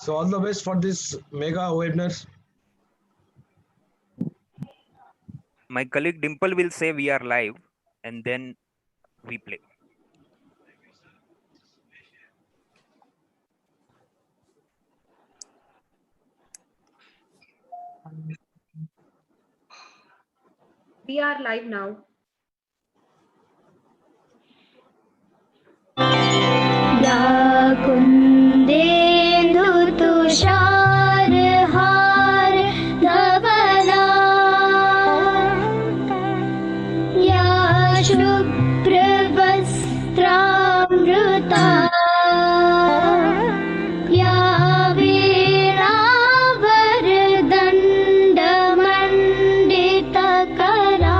So all the best for this mega awareness. My colleague Dimple will say we are live, and then we play. We are live now. या कुन्देन्दु तुषारहार धवला या शुभ्रवस्त्रामृता या वीणावरदण्डमण्डितकरा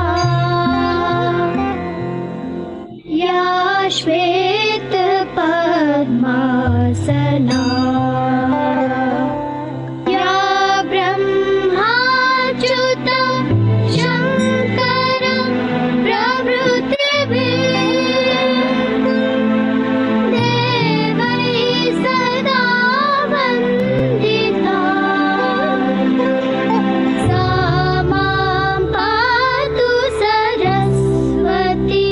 या श्वेतपद्मासना या ब्रह्माच्युतं शङ्करं प्रभृतिभिः देवैः सदा वन्दिता सा मां पातु Saraswati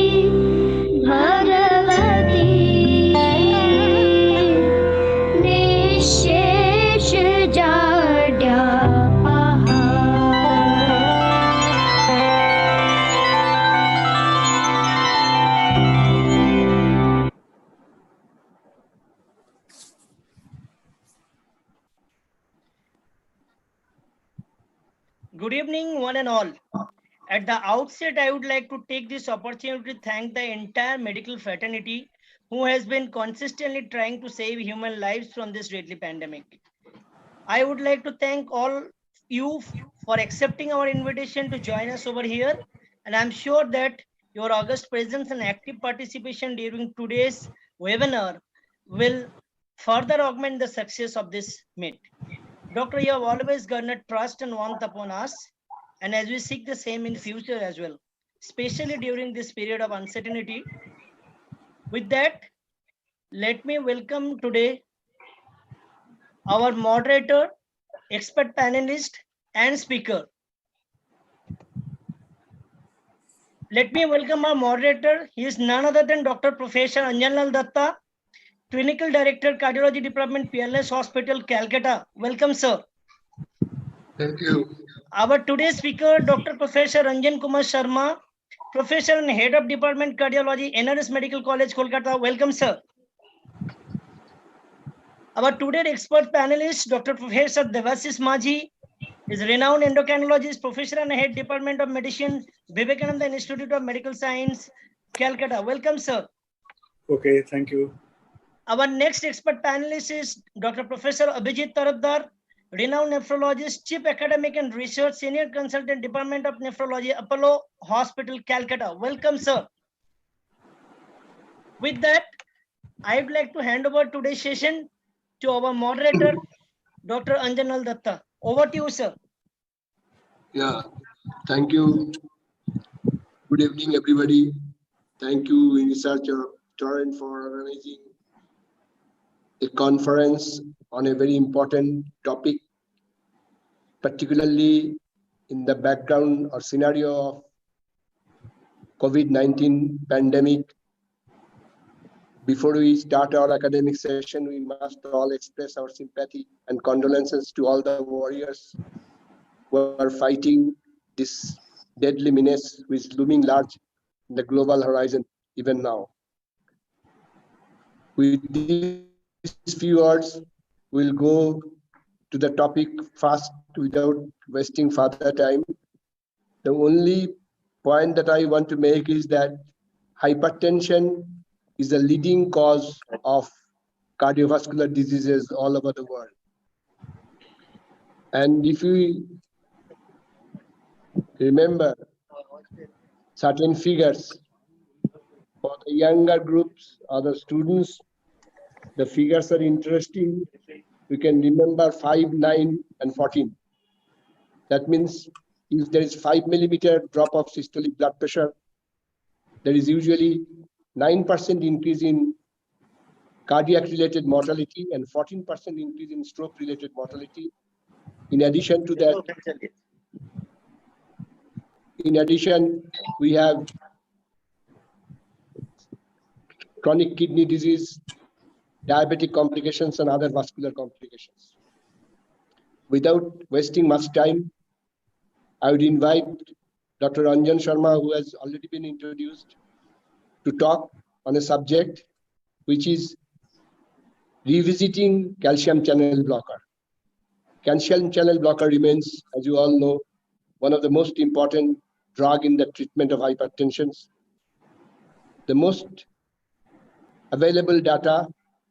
Bhagwati Good evening, one and all. At the outset, I would like to take this opportunity to thank the entire medical fraternity who has been consistently trying to save human lives from this deadly pandemic. I would like to thank all you for accepting our invitation to join us over here, and I'm sure that your august presence and active participation during today's webinar will further augment the success of this meet. Doctor, you have always garnered trust and warmth upon us, and as we seek the same in future as well, especially during this period of uncertainty. With that, let me welcome today our moderator, expert panelist, and speaker. Let me welcome our moderator. He is none other than Dr. Professor Anjanlal Datta, Clinical Director, Cardiology Department, PLS Hospital, Calcutta. Welcome, sir. Thank you. Our today's speaker, Dr. Professor Ranjan Kumar Sharma, Professor and Head of Department Cardiology, NRS Medical College, Kolkata. Welcome, sir. Our today's expert panelist, Dr. Professor Devashish Majhi, is renowned endocrinologist, Professor and Head Department of Medicine, Vivekananda Institute of Medical Science, Calcutta. Welcome, sir. Okay, thank you. Our next expert panelist is Dr. Professor Abhijit Tarafdar, renowned nephrologist, Chief Academic and Research, Senior Consultant, Department of Nephrology, Apollo Hospital, Calcutta. Welcome, sir. With that, I would like to hand over today's session to our moderator, Dr. Anjanlal Datta. Over to you, sir. Yeah, thank you. Good evening, everybody. Thank you, Researcher Torrent, for organizing a conference on a very important topic, particularly in the background or scenario of COVID-19 pandemic. Before we start our academic session, we must all express our sympathy and condolences to all the warriors who are fighting this deadly menace which is looming large in the global horizon even now. With these few words, we'll go to the topic fast without wasting further time. The only point that I want to make is that hypertension is the leading cause of cardiovascular diseases all over the world. And if we remember certain figures for the younger groups or the students, the figures are interesting. We can remember 5, 9, and 14. That means if there is 5 millimeter drop of systolic blood pressure, there is usually 9% increase in cardiac-related mortality and 14% increase in stroke-related mortality. In addition to that, we have chronic kidney disease, diabetic complications, and other vascular complications. Without wasting much time, I would invite Dr. Ranjan Sharma, who has already been introduced, to talk on a subject which is revisiting calcium channel blocker. Calcium channel blocker remains, as you all know, one of the most important drug in the treatment of hypertension. The most available data,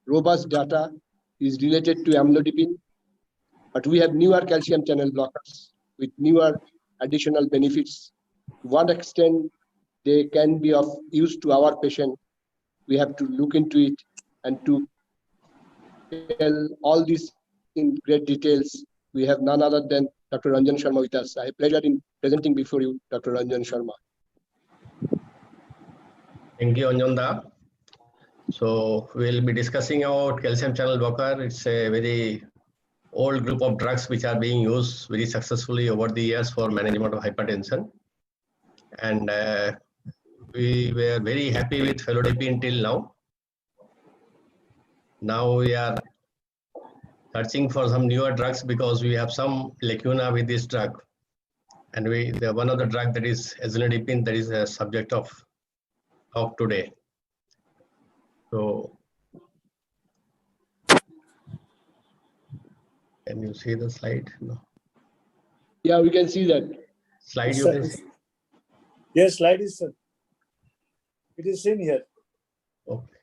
robust data, is related to amlodipine, but we have newer calcium channel blockers with newer additional benefits. To what extent they can be of use to our patient, we have to look into it, and to tell all this in great details, we have none other than Dr. Ranjan Sharma with us. I have pleasure in presenting before you, Dr. Ranjan Sharma. Thank you, Anjanda. So we'll be discussing about calcium channel blocker. It's a very old group of drugs which are being used very successfully over the years for management of hypertension. And we were very happy with felodipine till now. Now we are searching for some newer drugs because we have some lacuna with this drug. And one of the drug that is ezonadipine, that is a subject of talk today. So, can you see the slide? No. Yeah, we can see that. Slide Yes, you sir. can see. Yes, slide is, sir. It is seen here. Okay.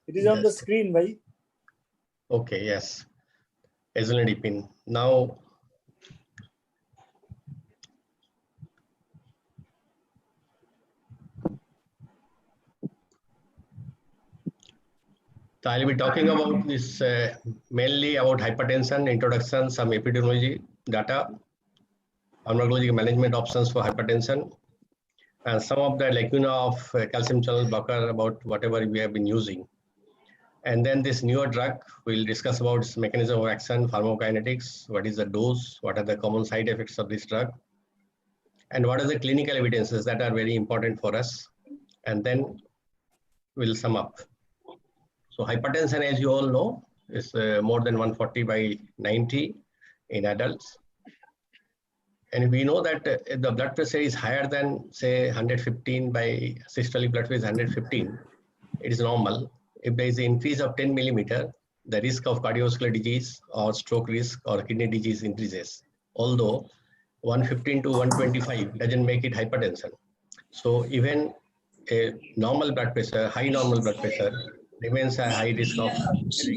It is on the Yes. screen, right? Okay, yes. Ezonadipine. Now, so I'll be talking about this mainly about hypertension, introduction, some epidemiology data, pharmacological management options for hypertension, and some of the lacuna of calcium channel blocker about whatever we have been using. And then this newer drug, we'll discuss about its mechanism of action, pharmacokinetics, what is the dose, what are the common side effects of this drug, and what are the clinical evidences that are very important for us. And then we'll sum up. So hypertension, as you all know, is more than 140/90 in adults. And we know that the blood pressure is higher than, say, 115 by systolic blood pressure is 115. It is normal. If there is an increase of 10 millimeter, the risk of cardiovascular disease or stroke risk or kidney disease increases. Although 115 to 125 doesn't make it hypertension. So even a normal blood pressure, high normal blood pressure, remains a high risk of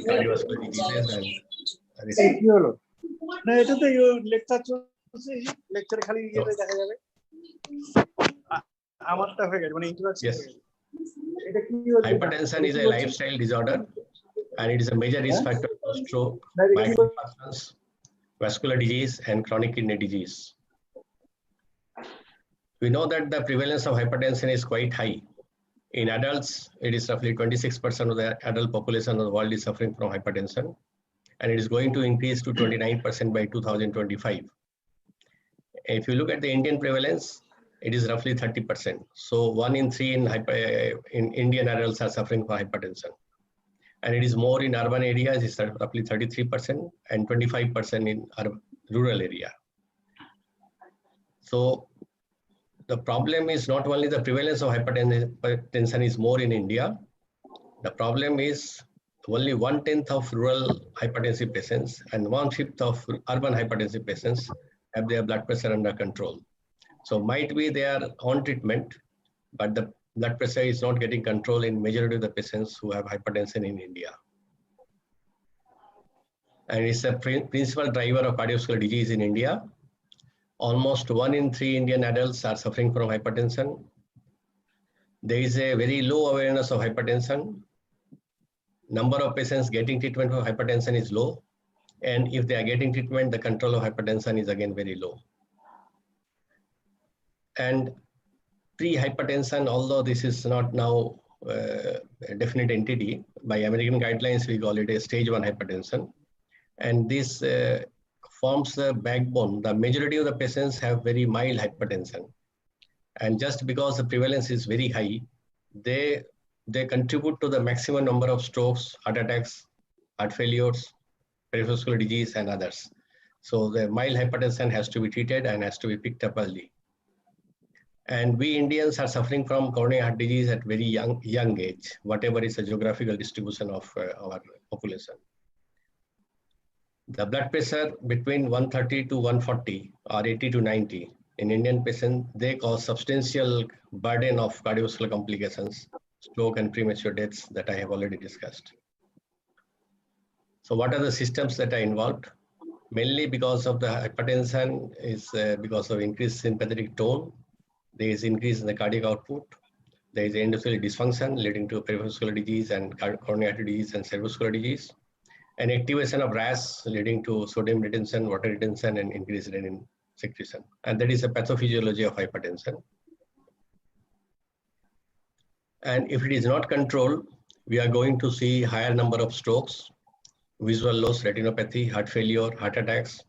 cardiovascular diseases and risk. কি হলো? না এটা তো lecture চলছে, lecture খালি ইয়েতে দেখা যাবে। আমারটা হয়ে গেছে, মানে ইন্ট্রোডাকশন Yes. হয়ে গেছে। এটা কি হচ্ছে? Hypertension is a lifestyle disorder and it is a major risk factor for stroke, myocarditis, vascular disease, and chronic kidney disease. We know that the prevalence of hypertension is quite high. In adults, it is roughly 26% of the adult population of the world is suffering from hypertension, and it is going to increase to 29% by 2025. If you look at the Indian prevalence, it is roughly 30%. So 1 in 3 in Indian adults are suffering from hypertension. And it is more in urban areas, it's roughly 33% and 25% in rural area. So the problem is not only the prevalence of hypertension is more in India. The problem is only 1/10 of rural hypertensive patients and 1/5 of urban hypertensive patients have their blood pressure under control. So might be they are on treatment, but the blood pressure is not getting control in majority of the patients who have hypertension in India. And it's a principal driver of cardiovascular disease in India. Almost 1 in 3 Indian adults are suffering from hypertension. There is a very low awareness of hypertension. Number of patients getting treatment for hypertension is low. And if they are getting treatment, the control of hypertension is again very low. And pre-hypertension, although this is not now a definite entity. By American guidelines, we call it a stage 1 hypertension. And this forms the backbone. The majority of the patients have very mild hypertension. And just because the prevalence is very high, they contribute to the maximum number of strokes, heart attacks, heart failures, peripheral vascular disease, and others. So the mild hypertension has to be treated and has to be picked up early. And we Indians are suffering from coronary heart disease at very young age, whatever is the geographical distribution of our population. The blood pressure between 130 to 140 or 80 to 90 in Indian patients, they cause substantial burden of cardiovascular complications, stroke and premature deaths that I have already discussed. So what are the systems that are involved? Mainly because of the hypertension is because of increased sympathetic tone. There is increase in the cardiac output. There is endothelial dysfunction leading to peripheral vascular disease and coronary artery disease and cerebrovascular disease. And activation of RAS leading to sodium retention, water retention, and increased renin secretion. And that is the pathophysiology of hypertension. And if it is not controlled, we are going to see higher number of strokes, visual loss, retinopathy, heart failure, heart attacks,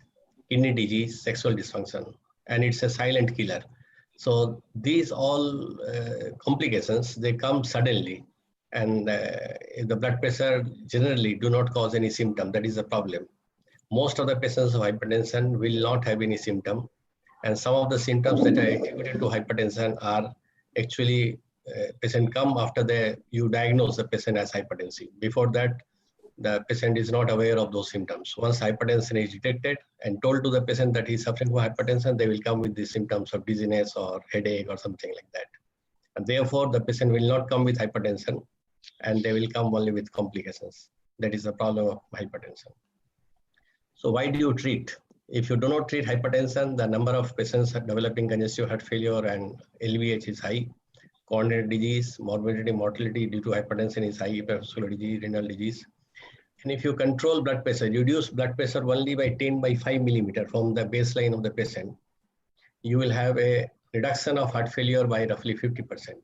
kidney disease, sexual dysfunction, and it's a silent killer. So these all complications, they come suddenly, and the blood pressure generally do not cause any symptom. That is the problem. Most of the patients of hypertension will not have any symptom, and some of the symptoms that are attributed to hypertension are actually patient come after you diagnose the patient as hypertensive. Before that, the patient is not aware of those symptoms. Once hypertension is detected and told to the patient that he's suffering from hypertension, they will come with the symptoms of dizziness or headache or something like that. And therefore, the patient will not come with hypertension, and they will come only with complications. That is the problem of hypertension. So why do you treat? If you do not treat hypertension, the number of patients developing congestive heart failure and LVH is high. Coronary disease, morbidity, mortality due to hypertension is high, peripheral disease, renal disease. And if you control blood pressure, reduce blood pressure only by 10/5 millimeter from the baseline of the patient, you will have a reduction of heart failure by roughly 50%.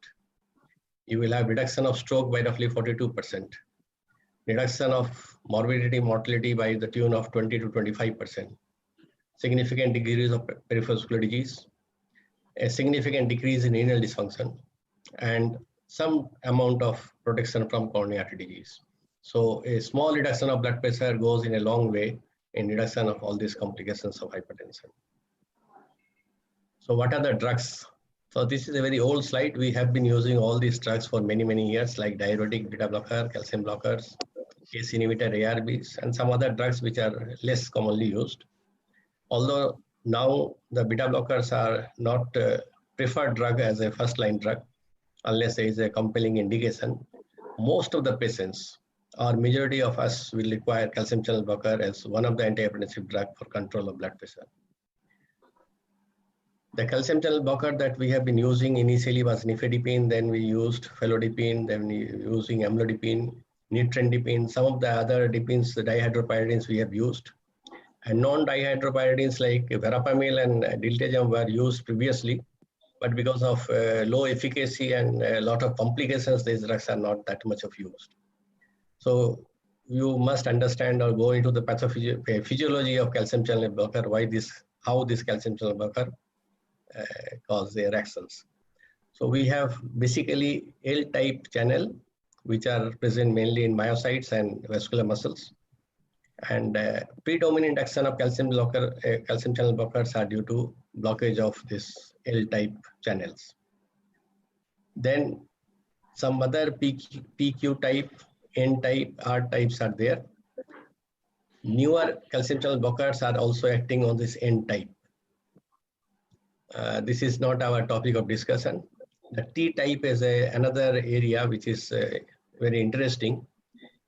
You will have reduction of stroke by roughly 42%. Reduction of morbidity, mortality by the tune of 20 to 25%. Significant decrease of peripheral vascular disease, a significant decrease in renal dysfunction, and some amount of protection from coronary artery disease. So a small reduction of blood pressure goes in a long way in reduction of all these complications of hypertension. So what are the drugs? So this is a very old slide. We have been using all these drugs for many, many years, like diuretic, beta blocker, calcium blockers, ACE inhibitor, ARBs, and some other drugs which are less commonly used. Although now the beta blockers are not preferred drug as a first-line drug, unless there is a compelling indication. Most of the patients, or majority of us, will require calcium channel blocker as one of the antihypertensive drug for control of blood pressure. The calcium channel blocker that we have been using initially was nifedipine, then we used felodipine, then we using amlodipine, nitrendipine, some of the other dipines, the dihydropyridines we have used. And non-dihydropyridines like verapamil and diltiazem were used previously, but because of low efficacy and a lot of complications, these drugs are not that much of used. So you must understand or go into the pathophysiology of calcium channel blocker, how this calcium channel blocker cause their actions. So we have basically L-type channel, which are present mainly in myocytes and vascular muscles. And predominant action of calcium channel blockers are due to blockage of this L-type channels. Then some other PQ type, N type, R types are there. Newer calcium channel blockers are also acting on this N type. This is not our topic of discussion. The T type is another area which is very interesting.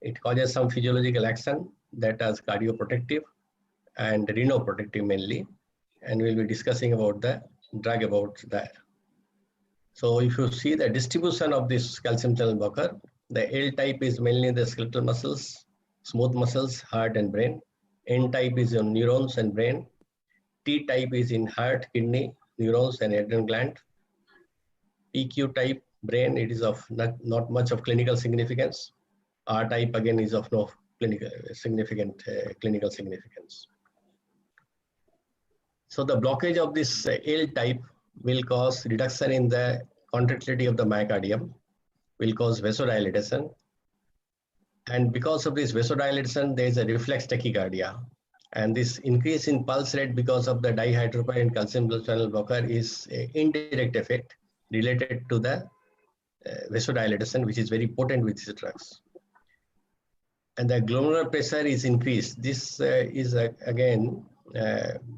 It causes some physiological action that is cardioprotective and renoprotective mainly. And we'll be discussing about the drug about that. So if you see the distribution of this calcium channel blocker, the L type is mainly the skeletal muscles, smooth muscles, heart and brain. N type is on neurons and brain. T type is in heart, kidney, neurons and adrenal gland. PQ type brain, it is of not much of clinical significance. R type again is of no significant clinical significance. So the blockage of this L type will cause reduction in the contractility of the myocardium, will cause vasodilatation. And because of this vasodilatation, there is a reflex tachycardia. And this increase in pulse rate because of the dihydropyr and calcium channel blocker is an indirect effect related to the vasodilatation, which is very potent with these drugs. And the glomerular pressure is increased. This is again,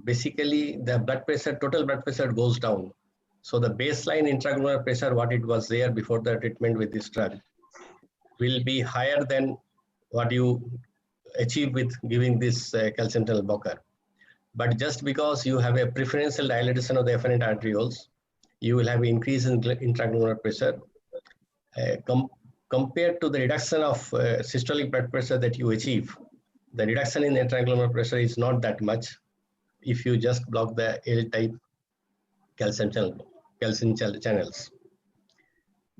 basically the blood pressure, total blood pressure goes down. So the baseline intraglomerular pressure, what it was there before the treatment with this drug, will be higher than what you achieve with giving this calcium channel blocker. But just because you have a preferential dilatation of the afferent arterioles, you will have an increase in intraglomerular pressure. Compared to the reduction of systolic blood pressure that you achieve, the reduction in intraglomerular pressure is not that much if you just block the L-type calcium channels.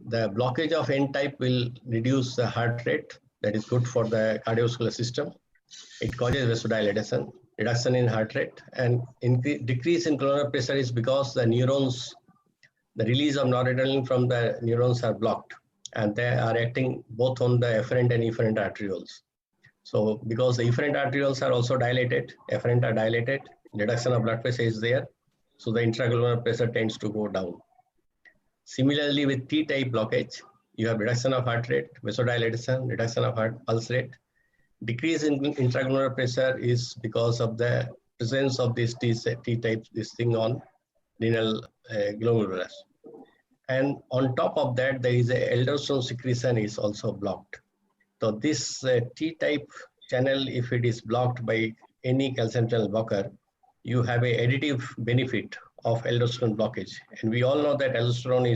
The blockage of N-type will reduce the heart rate. That is good for the cardiovascular system. It causes vasodilatation, reduction in heart rate, and decrease in glomerular pressure is because the neurons, the release of noradrenaline from the neurons are blocked, and they are acting both on the afferent and efferent arterioles. So because the efferent arterioles are also dilated, afferent are dilated, reduction of blood pressure is there, so the intraglomerular pressure tends to go down. Similarly, with T-type blockage, you have reduction of heart rate, vasodilatation, reduction of heart pulse rate. Decrease in intraglomerular pressure is because of the presence of this T-type, this thing on renal glomerulus. And on top of that, there is a aldosterone secretion is also blocked. So this T-type channel, if it is blocked by any calcium channel blocker, you have a additive benefit of aldosterone blockage. And we all know that aldosterone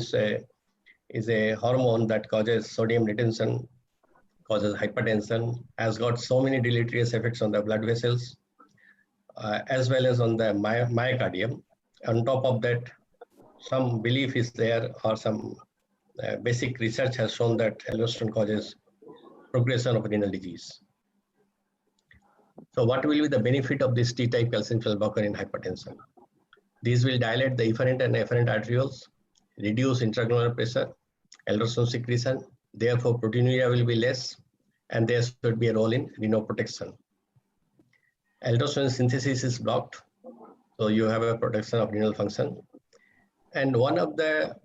is a hormone that causes sodium retention, causes hypertension, has got so many deleterious effects on the blood vessels, as well as on the myocardium. On top of that, some belief is there, or some basic research has shown that aldosterone causes progression of renal disease. So what will be the benefit of this T-type calcium channel blocker in hypertension? These will dilate the efferent and afferent arterioles, reduce intraglomerular pressure, aldosterone secretion, therefore proteinuria will be less, and there should be a role in renoprotection. Aldosterone synthesis is blocked, so you have a protection of renal function. And one of the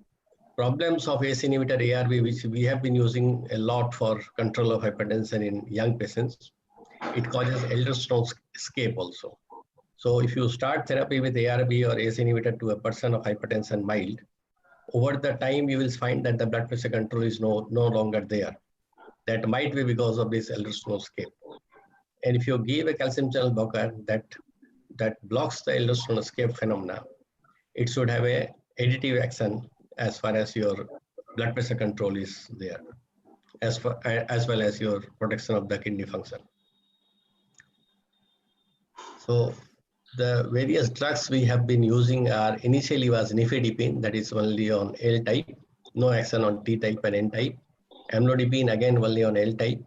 problems of ACE inhibitor ARB, which we have been using a lot for control of hypertension in young patients, it causes aldosterone escape also. So if you start therapy with ARB or ACE inhibitor to a person of hypertension mild, over the time you will find that the blood pressure control is no longer there. That might be because of this aldosterone escape. And if you give a calcium channel blocker that blocks the aldosterone escape phenomena, it should have a additive action as far as your blood pressure control is there, as well as your protection of the kidney function. So the various drugs we have been using are initially was nifedipine, that is only on L type, no action on T type and N type. Amlodipine again only on L type.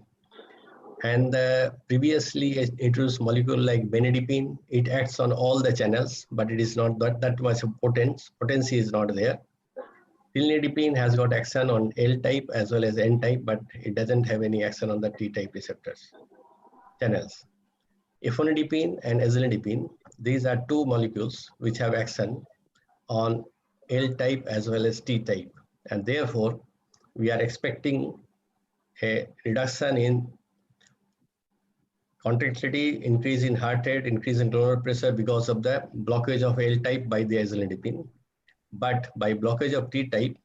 And previously introduced molecule like benidipine, it acts on all the channels, but it is not that much potency is not there. Cilnidipine has got action on L type as well as N type, but it doesn't have any action on the T type receptors channels. Ifosfamidipine and ezellindipine, these are two molecules which have action on L type as well as T type, and therefore we are expecting a reduction in contractility, increase in heart rate, increase in glomerular pressure because of the blockage of L type by the ezellindipine. But by blockage of T type,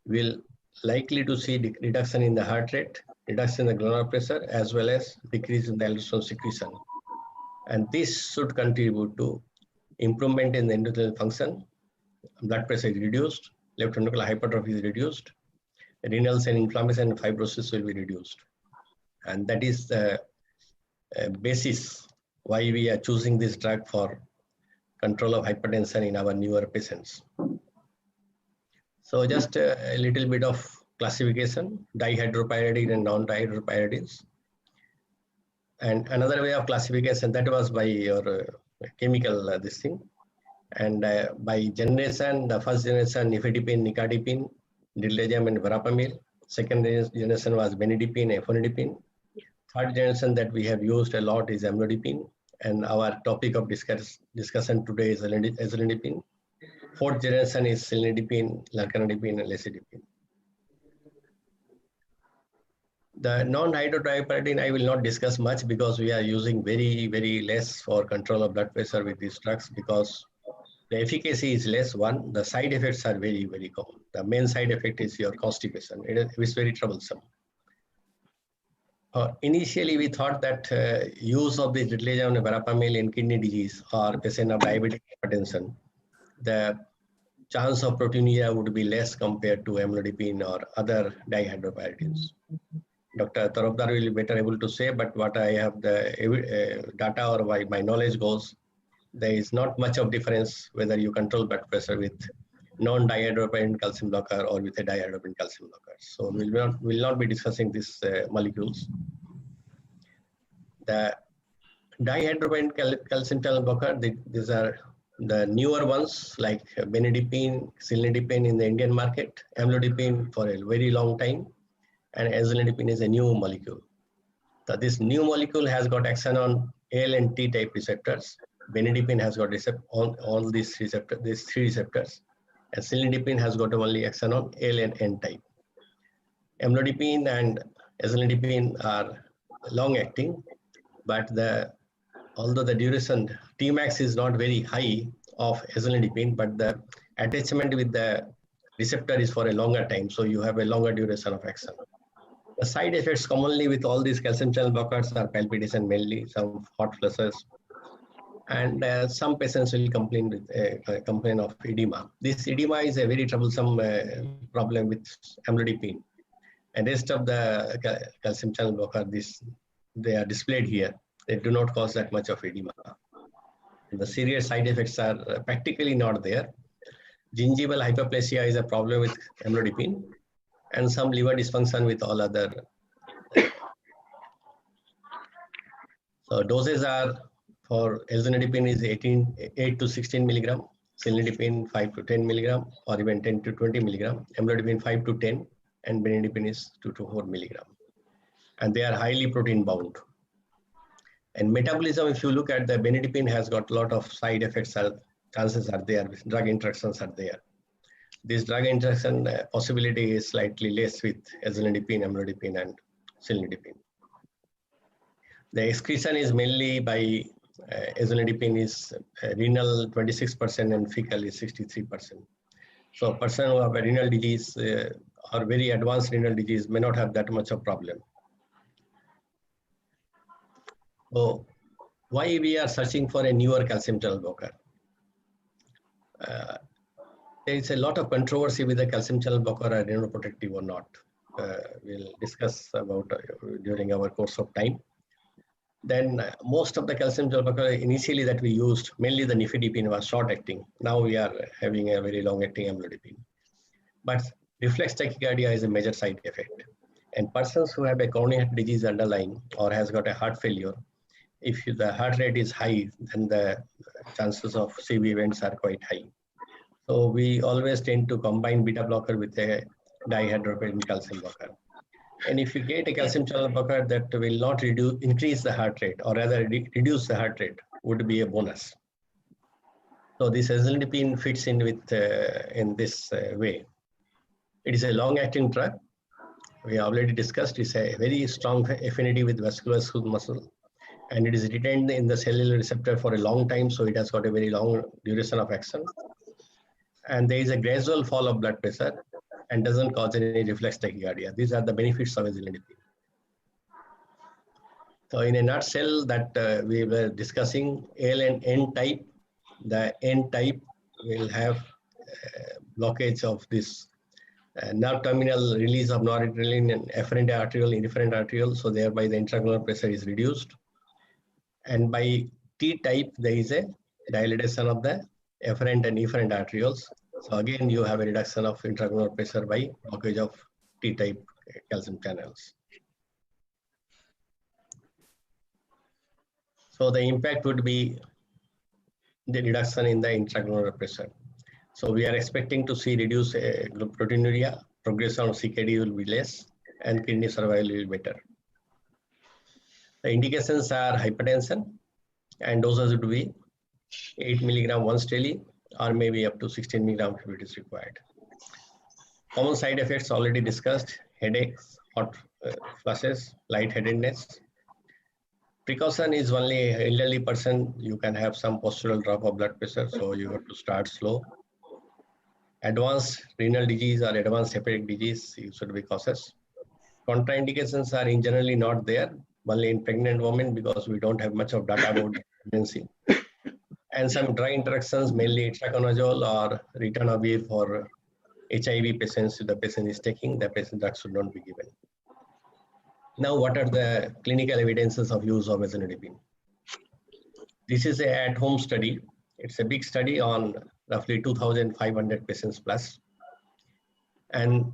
we'll likely to see reduction in the heart rate, reduction in the glomerular pressure, as well as decrease in the aldosterone secretion. And this should contribute to improvement in the endothelial function. Blood pressure is reduced, left ventricular hypertrophy is reduced, renal cell inflammation and fibrosis will be reduced. And that is the basis why we are choosing this drug for control of hypertension in our newer patients. So just a little bit of classification, dihydropyridine and non-dihydropyridines. And another way of classification, that was by your chemical this thing. And by generation, the first generation nifedipine, nicardipine, diltiazem and verapamil. Second generation was benidipine, efenidipine. Third generation that we have used a lot is amlodipine. And our topic of discussion today is ezlonidipine. Fourth generation is cilnidipine, lercanidipine, and lecidipine. The non-hydrodipyridine I will not discuss much because we are using very, very less for control of blood pressure with these drugs because the efficacy is less. One, the side effects are very, very common. The main side effect is your constipation. It is very troublesome. Initially, we thought that use of the diltiazem and verapamil in kidney disease or patient of diabetic hypertension, the chance of proteinuria would be less compared to amlodipine or other dihydropyridines. Dr. Tarafdar will be better able to say, but what I have the data or my knowledge goes, there is not much of difference whether you control blood pressure with non-dihydropyridine calcium blocker or with a dihydropyridine calcium blocker. So we will not be discussing these molecules. The dihydropyridine calcium channel blocker, these are the newer ones like benidipine, cilnidipine in the Indian market, amlodipine for a very long time, and ezlonidipine is a new molecule. So this new molecule has got action on AL and T type receptors. Benidipine has got all these three receptors, and cilnidipine has got only action on L and N type. Amlodipine and ezlonidipine are long acting, but although the duration Tmax is not very high of ezlonidipine, but the attachment with the receptor is for a longer time, so you have a longer duration of action. The side effects commonly with all these calcium channel blockers are palpitation mainly, some hot flushes, and some patients will complain of edema. This edema is a very troublesome problem with amlodipine. And rest of the calcium channel blocker, they are displayed here. They do not cause that much of edema. The serious side effects are practically not there. Gingival hyperplasia is a problem with amlodipine, and some liver dysfunction with all other. So doses are for ezlonidipine is 8 to 16 milligram, cilnidipine 5 to 10 milligram, or even 10 to 20 milligram, amlodipine 5 to 10, and benidipine is 2 to 4 milligram. And they are highly protein bound. And metabolism, if you look at the benidipine, has got a lot of side effects, chances are there, drug interactions are there. This drug interaction possibility is slightly less with ezlonidipine, amlodipine, and cilnidipine. The excretion is mainly by ezlonidipine is renal 26% and fecal is 63%. So a person who have a renal disease or very advanced renal disease may not have that much of problem. So why we are searching for a newer calcium channel blocker? There is a lot of controversy with the calcium channel blocker are neuroprotective or not. We'll discuss about during our course of time. Then most of the calcium channel blocker initially that we used, mainly the nifedipine, was short acting. Now we are having a very long acting amlodipine. But reflex tachycardia is a major side effect. And persons who have a coronary disease underlying or has got a heart failure, if the heart rate is high, then the chances of CV events are quite high. So we always tend to combine beta blocker with a dihydropyridine calcium blocker. And if you get a calcium channel blocker that will not increase the heart rate, or rather reduce the heart rate, would be a bonus. So this ezlonidipine fits in with in this way. It is a long-acting drug. We already discussed. It's a very strong affinity with vascular smooth muscle, and it is retained in the cellular receptor for a long time. So it has got a very long duration of action. And there is a gradual fall of blood pressure and doesn't cause any reflex tachycardia. These are the benefits of ezlonidipine. So in a nutshell, that we were discussing L and N type. The N type will have blockage of this nerve terminal release of noradrenaline and afferent arteriole, indifferent arteriole. So thereby the intraglottic pressure is reduced. And by T type, there is a dilatation of the afferent and efferent arterioles. So again, you have a reduction of intraglottic pressure by blockage of T-type calcium channels. So the impact would be the reduction in the intragranular pressure. So we are expecting to see reduced proteinuria, progression of CKD will be less, and kidney survival will be better. The indications are hypertension, and doses would be 8 milligram once daily, or maybe up to 16 milligram if it is required. Common side effects already discussed: headaches, hot flushes, lightheadedness. Precaution is only elderly person, you can have some postural drop of blood pressure, so you have to start slow. Advanced renal disease or advanced hepatic disease, you should be cautious. Contraindications are in generally not there, only in pregnant women, because we don't have much of data about pregnancy. And some drug interactions, mainly itraconazole or ritonavir for HIV patients, if the patient is taking, the patient drug should not be given. Now, what are the clinical evidences of use of ezonidipine? This is an at-home study. It's a big study on roughly 2,500 patients plus. And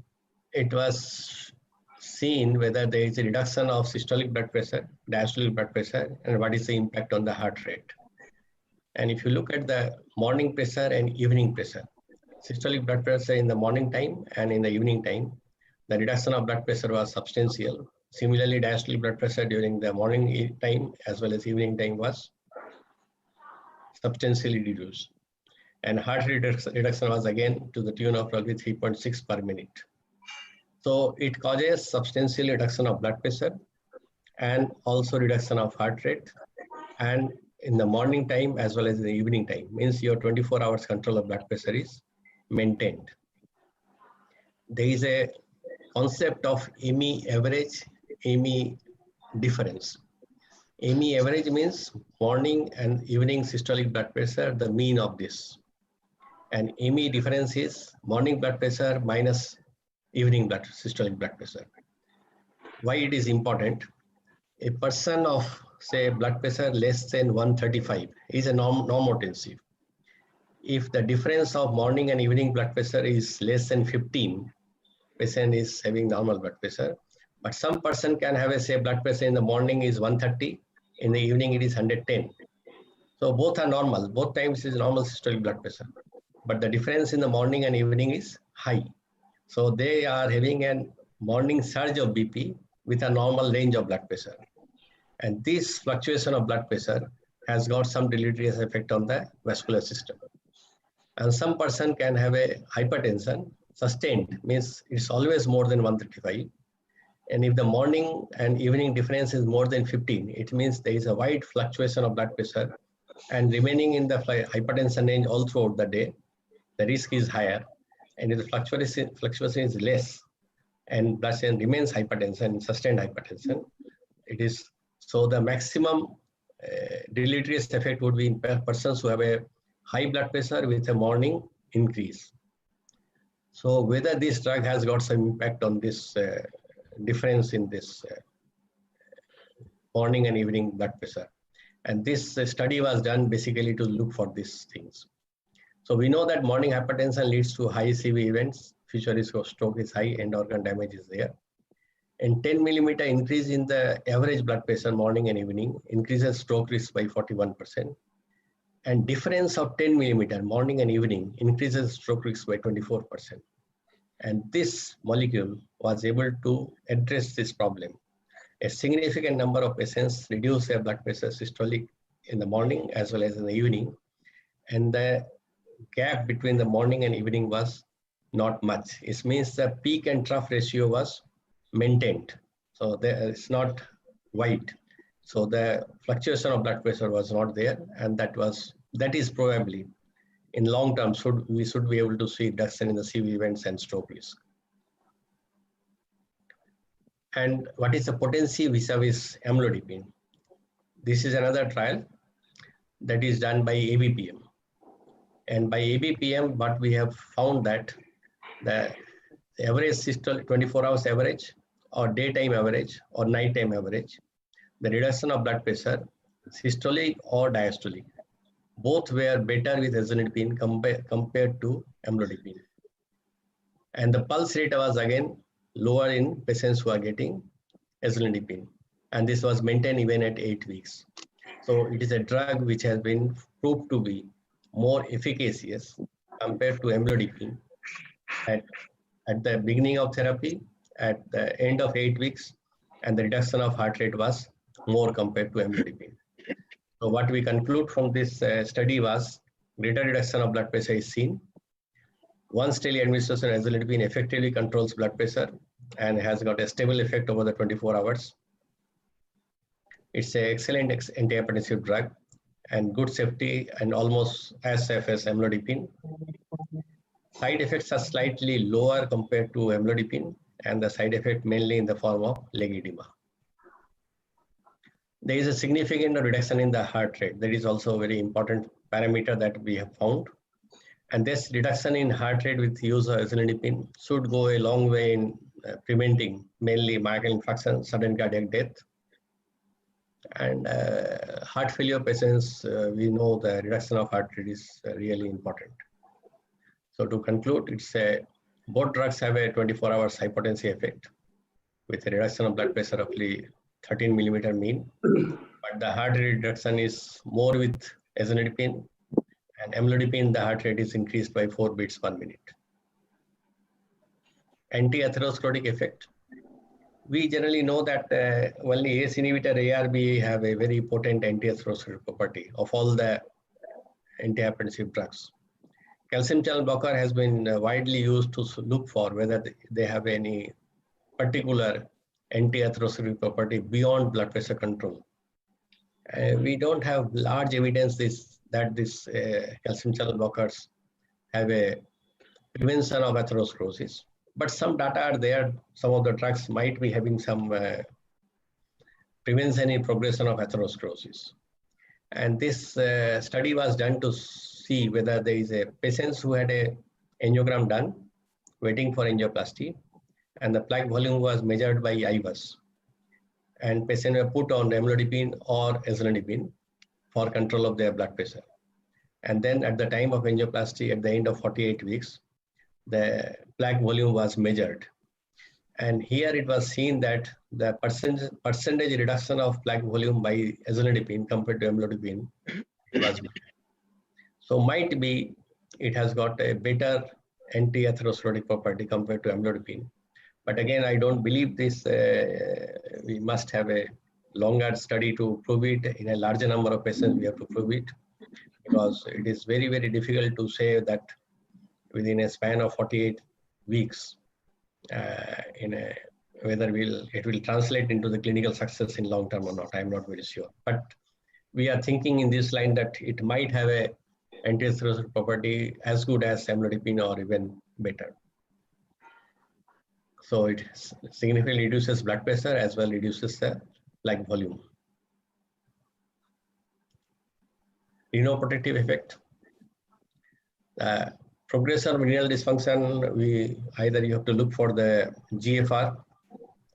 it was seen whether there is a reduction of systolic blood pressure, diastolic blood pressure, and what is the impact on the heart rate. And if you look at the morning pressure and evening pressure, systolic blood pressure in the morning time and in the evening time, the reduction of blood pressure was substantial. Similarly, diastolic blood pressure during the morning time as well as evening time was substantially reduced. And heart rate reduction was again to the tune of roughly 3.6 per minute. So it causes substantial reduction of blood pressure and also reduction of heart rate. And in the morning time as well as in the evening time, means your 24 hours control of blood pressure is maintained. There is a concept of ME average, ME difference. ME average means morning and evening systolic blood pressure, the mean of this. And ME difference is morning blood pressure minus evening systolic blood pressure. Why it is important? A person of, say, blood pressure less than 135 is a normotensive. If the difference of morning and evening blood pressure is less than 15, patient is having normal blood pressure. But some person can have a, say, blood pressure in the morning is 130, in the evening it is 110. So both are normal, both times is normal systolic blood pressure. But the difference in the morning and evening is high. So they are having a morning surge of BP with a normal range of blood pressure. And this fluctuation of blood pressure has got some deleterious effect on the vascular system. And some person can have a hypertension, sustained, means it's always more than 135. And if the morning and evening difference is more than 15, it means there is a wide fluctuation of blood pressure and remaining in the hypertension range all throughout the day, the risk is higher. And if the fluctuation is less and blood pressure remains hypertension, sustained hypertension, it is, so the maximum deleterious effect would be in persons who have a high blood pressure with a morning increase. So whether this drug has got some impact on this difference in this morning and evening blood pressure. And this study was done basically to look for these things. So we know that morning hypertension leads to high CV events, future risk of stroke is high, end organ damage is there. And 10 millimeter increase in the average blood pressure morning and evening increases stroke risk by 41%. And difference of 10 millimeter morning and evening increases stroke risk by 24%. And this molecule was able to address this problem. A significant number of patients reduce their blood pressure systolic in the morning as well as in the evening. And the gap between the morning and evening was not much. It means the peak and trough ratio was maintained. So there is not wide. So the fluctuation of blood pressure was not there. And that is probably in long term, we should be able to see reduction in the CV events and stroke risk. And what is the potency vis-a-vis amlodipine? This is another trial that is done by ABPM. And by ABPM, what we have found that the average systolic 24 hours average or daytime average or nighttime average, the reduction of blood pressure, systolic or diastolic, both were better with ezonidipine compared to amlodipine. And the pulse rate was again lower in patients who are getting ezlonidipine. And this was maintained even at 8 weeks. So it is a drug which has been proved to be more efficacious compared to amlodipine at the beginning of therapy, at the end of 8 weeks, and the reduction of heart rate was more compared to amlodipine. So what we conclude from this study was greater reduction of blood pressure is seen. Once daily administration of ezlonidipine effectively controls blood pressure and has got a stable effect over the 24 hours. It's an excellent antihypertensive drug and good safety and almost as safe as amlodipine. Side effects are slightly lower compared to amlodipine, and the side effect mainly in the form of leg edema. There is a significant reduction in the heart rate. That is also a very important parameter that we have found. And this reduction in heart rate with use of ezlonidipine should go a long way in preventing mainly myocardial infarction, sudden cardiac death. And heart failure patients, we know the reduction of heart rate is really important. So to conclude, both drugs have a 24 hours hypotensive effect with a reduction of blood pressure roughly 13 millimeter mean. But the heart rate reduction is more with ezlonidipine, and amlodipine, the heart rate is increased by 4 beats per minute. Anti-atherosclerotic effect. We generally know that only ACE inhibitor ARB have a very potent anti-atherosclerotic property of all the antihypertensive drugs. Calcium channel blocker has been widely used to look for whether they have any particular anti-atherosclerotic property beyond blood pressure control. We don't have large evidence that these calcium channel blockers have a prevention of atherosclerosis. But some data are there. Some of the drugs might be having some prevention in progression of atherosclerosis. And this study was done to see whether there is a patients who had a angiogram done, waiting for angioplasty, and the plaque volume was measured by IVUS. And patients were put on amlodipine or ezlonidipine for control of their blood pressure. And then at the time of angioplasty, at the end of 48 weeks, the plaque volume was measured. And here it was seen that the percentage reduction of plaque volume by ezlonidipine compared to amlodipine was better. So might be it has got a better anti-atherosclerotic property compared to amlodipine. But again, I don't believe this. We must have a longer study to prove it. In a larger number of patients, we have to prove it, because it is very, very difficult to say that within a span of 48 weeks, whether it will translate into the clinical success in long term or not. I'm not very sure. But we are thinking in this line that it might have a anti-atherosclerotic property as good as amlodipine or even better. So it significantly reduces blood pressure as well reduces the plaque volume. Renoprotective effect. Progression of renal dysfunction, either you have to look for the GFR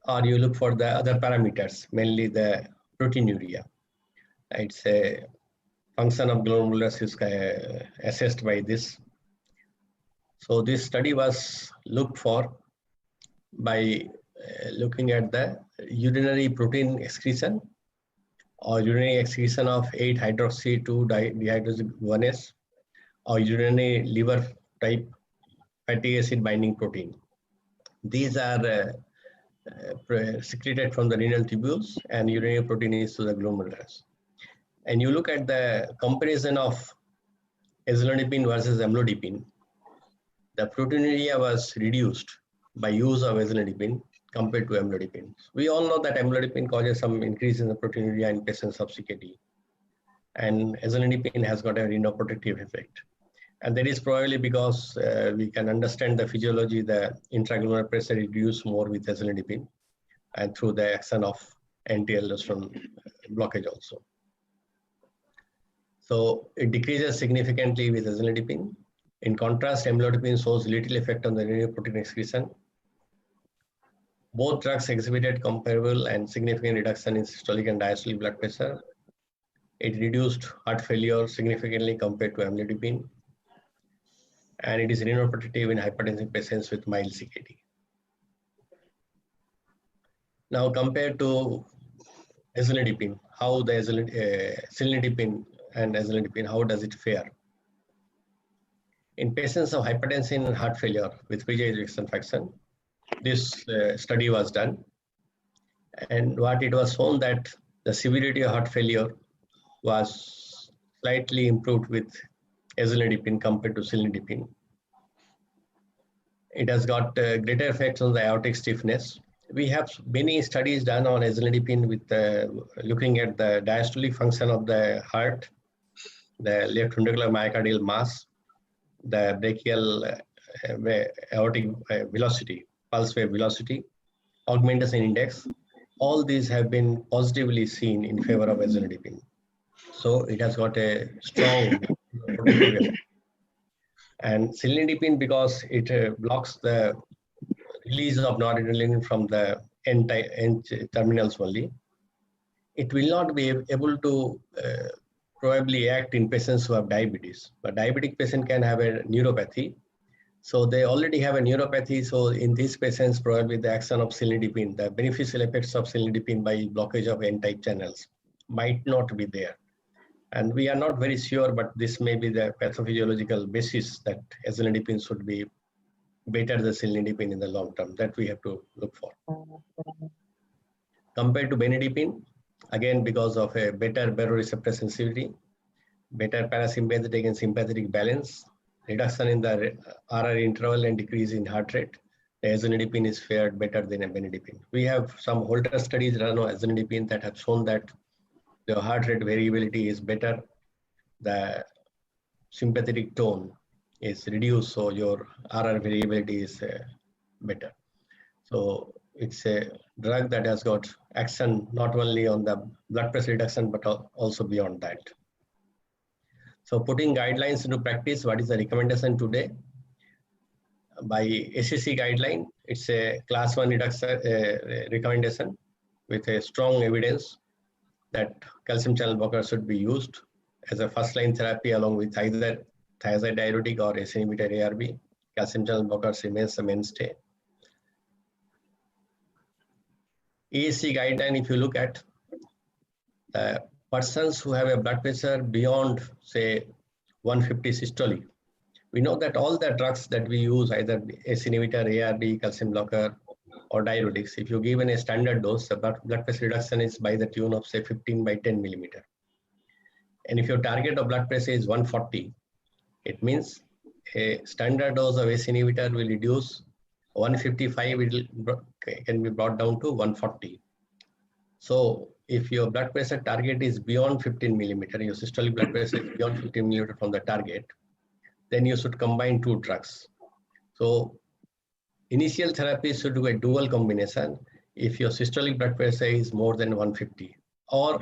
or you look for the other parameters, mainly the proteinuria. It's a function of glomerulus is assessed by this. So this study was looked for by looking at the urinary protein excretion or urinary excretion of 8-hydroxy-2-dehydrogenase or urinary liver type fatty acid binding protein. These are secreted from the renal tubules, and urinary protein is to the glomerulus. And you look at the comparison of ezlonidipine versus amlodipine, the proteinuria was reduced by use of ezlonidipine compared to amlodipine. We all know that amlodipine causes some increase in the proteinuria in patients of CKD, and ezlonidipine has got a renoprotective effect. And that is probably because we can understand the physiology, the intraglomerular pressure reduced more with ezlonidipine and through the action of anti-aldosterone blockage also. So it decreases significantly with ezlonidipine. In contrast, amlodipine shows little effect on the renal protein excretion. Both drugs exhibited comparable and significant reduction in systolic and diastolic blood pressure. It reduced heart failure significantly compared to amlodipine. And it is renoprotective in hypertensive patients with mild CKD. Now compared to ezlonidipine, how the cilnidipine and ezlonidipine, how does it fare? In patients of hypertension and heart failure with preserved ejection fraction, this study was done. And what it was shown that the severity of heart failure was slightly improved with ezlonidipine compared to cilnidipine. It has got greater effects on the aortic stiffness. We have many studies done on ezlonidipine with looking at the diastolic function of the heart, the left ventricular myocardial mass, the brachial aortic velocity, pulse wave velocity, augmentation index. All these have been positively seen in favor of ezlonidipine. So it has got a strong protective effect. And cilnidipine, because it blocks the release of noradrenaline from the end terminals only, it will not be able to probably act in patients who have diabetes. But diabetic patient can have a neuropathy. So they already have a neuropathy. So in these patients, probably the action of cilnidipine, the beneficial effects of cilnidipine by blockage of N-type channels might not be there. And we are not very sure, but this may be the pathophysiological basis that ezlonidipine should be better than cilnidipine in the long term. That we have to look for. Compared to benidipine, again, because of a better baroreceptor sensitivity, better parasympathetic and sympathetic balance, reduction in the RR interval and decrease in heart rate, the ezlonidipine is fared better than a benidipine. We have some Holter studies run on ezlonidipine that have shown that the heart rate variability is better, the sympathetic tone is reduced, so your RR variability is better. So it's a drug that has got action not only on the blood pressure reduction, but also beyond that. So putting guidelines into practice, what is the recommendation today? By ACC guideline, it's a class 1 reduction recommendation with a strong evidence that calcium channel blocker should be used as a first-line therapy along with either thiazide diuretic or ACE inhibitor ARB. Calcium channel blockers remains the mainstay. ESC guideline, if you look at the persons who have a blood pressure beyond, say, 150 systolic, we know that all the drugs that we use, either ACE inhibitor, ARB, calcium blocker, or diuretics, if you give in a standard dose, the blood pressure reduction is by the tune of, say, 15 by 10 millimeter. And if your target of blood pressure is 140, it means a standard dose of ACE inhibitor will reduce 155, it can be brought down to 140. So if your blood pressure target is beyond 15 millimeter, your systolic blood pressure is beyond 15 millimeter from the target, then you should combine two drugs. So initial therapy should do a dual combination if your systolic blood pressure is more than 150, or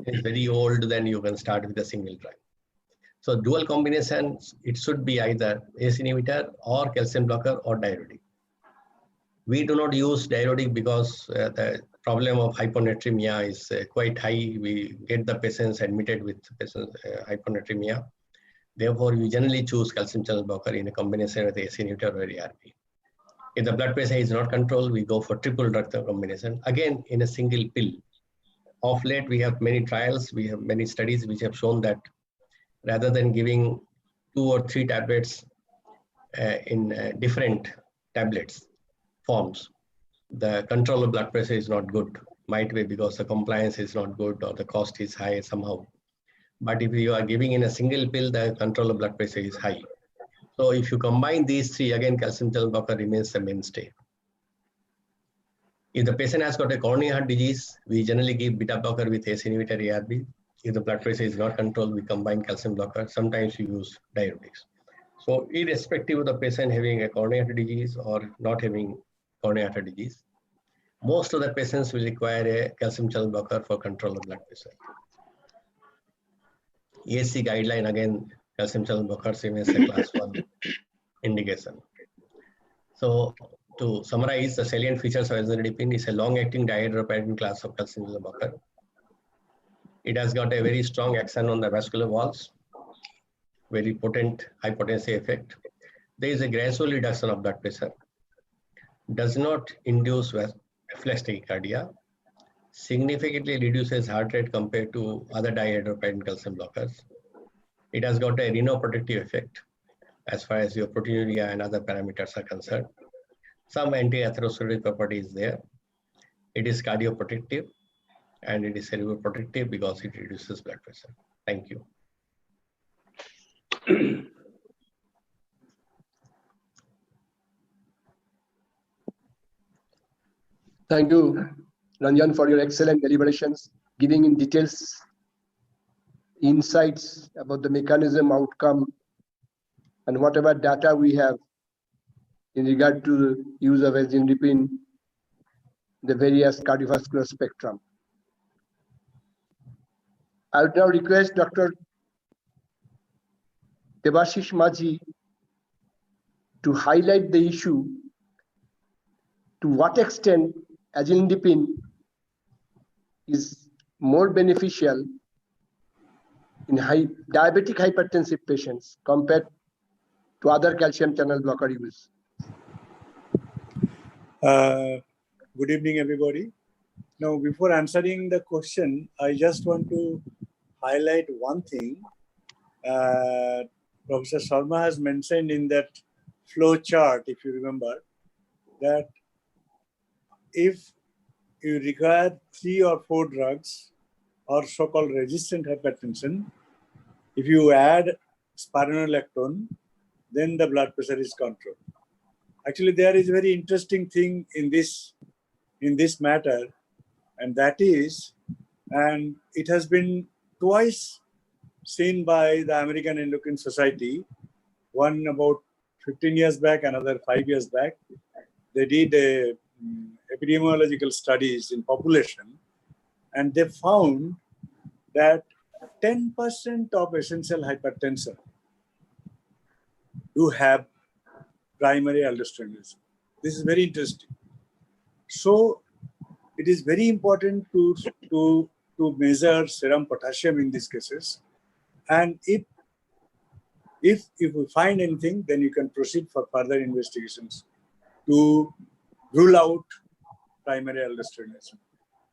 is very old, then you can start with a single drug. So dual combination, it should be either ACE inhibitor or calcium blocker or diuretic. We do not use diuretic because the problem of hyponatremia is quite high. We get the patients admitted with hyponatremia. Therefore, we generally choose calcium channel blocker in a combination with ACE inhibitor or ARB. If the blood pressure is not controlled, we go for triple drug combination, again in a single pill. Of late, we have many trials, we have many studies which have shown that rather than giving 2 or 3 tablets in different tablets forms, the control of blood pressure is not good. Might be because the compliance is not good or the cost is high somehow. But if you are giving in a single pill, the control of blood pressure is high. So if you combine these 3, again, calcium channel blocker remains the mainstay. If the patient has got a coronary heart disease, we generally give beta blocker with ACE inhibitor ARB. If the blood pressure is not controlled, we combine calcium blocker. Sometimes we use diuretics. So irrespective of the patient having a coronary heart disease or not having coronary heart disease, most of the patients will require a calcium channel blocker for control of blood pressure. ESC guideline, again, calcium channel blockers remains a class 1 indication. So to summarize, the salient features of ezlonidipine is a long-acting dihydropyridine class of calcium channel blocker. It has got a very strong action on the vascular walls, very potent hypotensive effect. There is a gradual reduction of blood pressure, does not induce reflex tachycardia, significantly reduces heart rate compared to other dihydropyridine calcium blockers. It has got a renoprotective effect as far as your proteinuria and other parameters are concerned. Some anti-atherosclerotic property is there. It is cardioprotective and it is cerebroprotective because it reduces blood pressure. Thank you. Thank you, Ranjan, for your excellent deliberations, giving in details insights about the mechanism, outcome, and whatever data we have in regard to the use of azendipine, the various cardiovascular spectrum. I would now request Dr. Debashish Majhi to highlight the issue to what extent azendipine is more beneficial in diabetic hypertensive patients compared to other calcium channel blocker use. Good evening, everybody. Now, before answering the question, I just want to highlight one thing. Professor Sharma has mentioned in that flow chart, if you remember, that if you require 3 or 4 drugs or so-called resistant hypertension, if you add spironolactone, then the blood pressure is controlled. Actually, there is a very interesting thing in this matter, and that is, and it has been twice seen by the American Endocrine Society, one about 15 years back, another 5 years back. They did epidemiological studies in population, and they found that 10% of essential hypertension do have primary aldosteronism. This is very interesting. So it is very important to measure serum potassium in these cases. And if we find anything, then you can proceed for further investigations to rule out primary aldosteronism.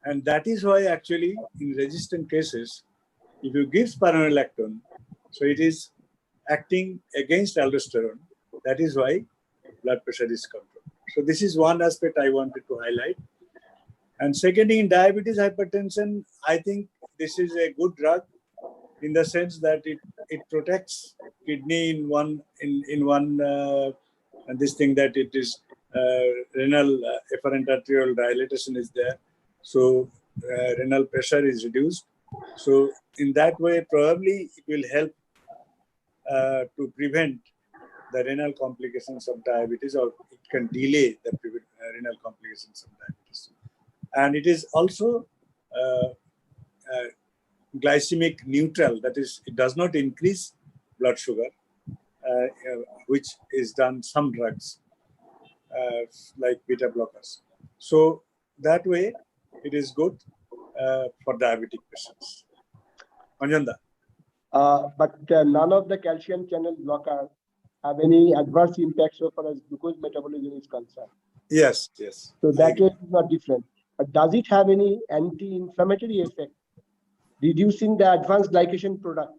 And that is why actually in resistant cases, if you give spironolactone, so it is acting against aldosterone. That is why blood pressure is controlled. So this is one aspect I wanted to highlight. And secondly, in diabetes hypertension, I think this is a good drug in the sense that it protects kidney in one and this thing that it is renal efferent arterial dilatation is there. So renal pressure is reduced. So in that way, probably it will help to prevent the renal complications of diabetes, or it can delay the renal complications of diabetes. And it is also glycemic neutral, that is, it does not increase blood sugar, which is done some drugs like beta blockers. So that way, it is good for diabetic patients. Anjanda. But none of the calcium channel blockers have any adverse impacts so far as glucose metabolism is concerned. Yes, yes. So that is not different. But does it have any anti-inflammatory effect, reducing the advanced glycation product,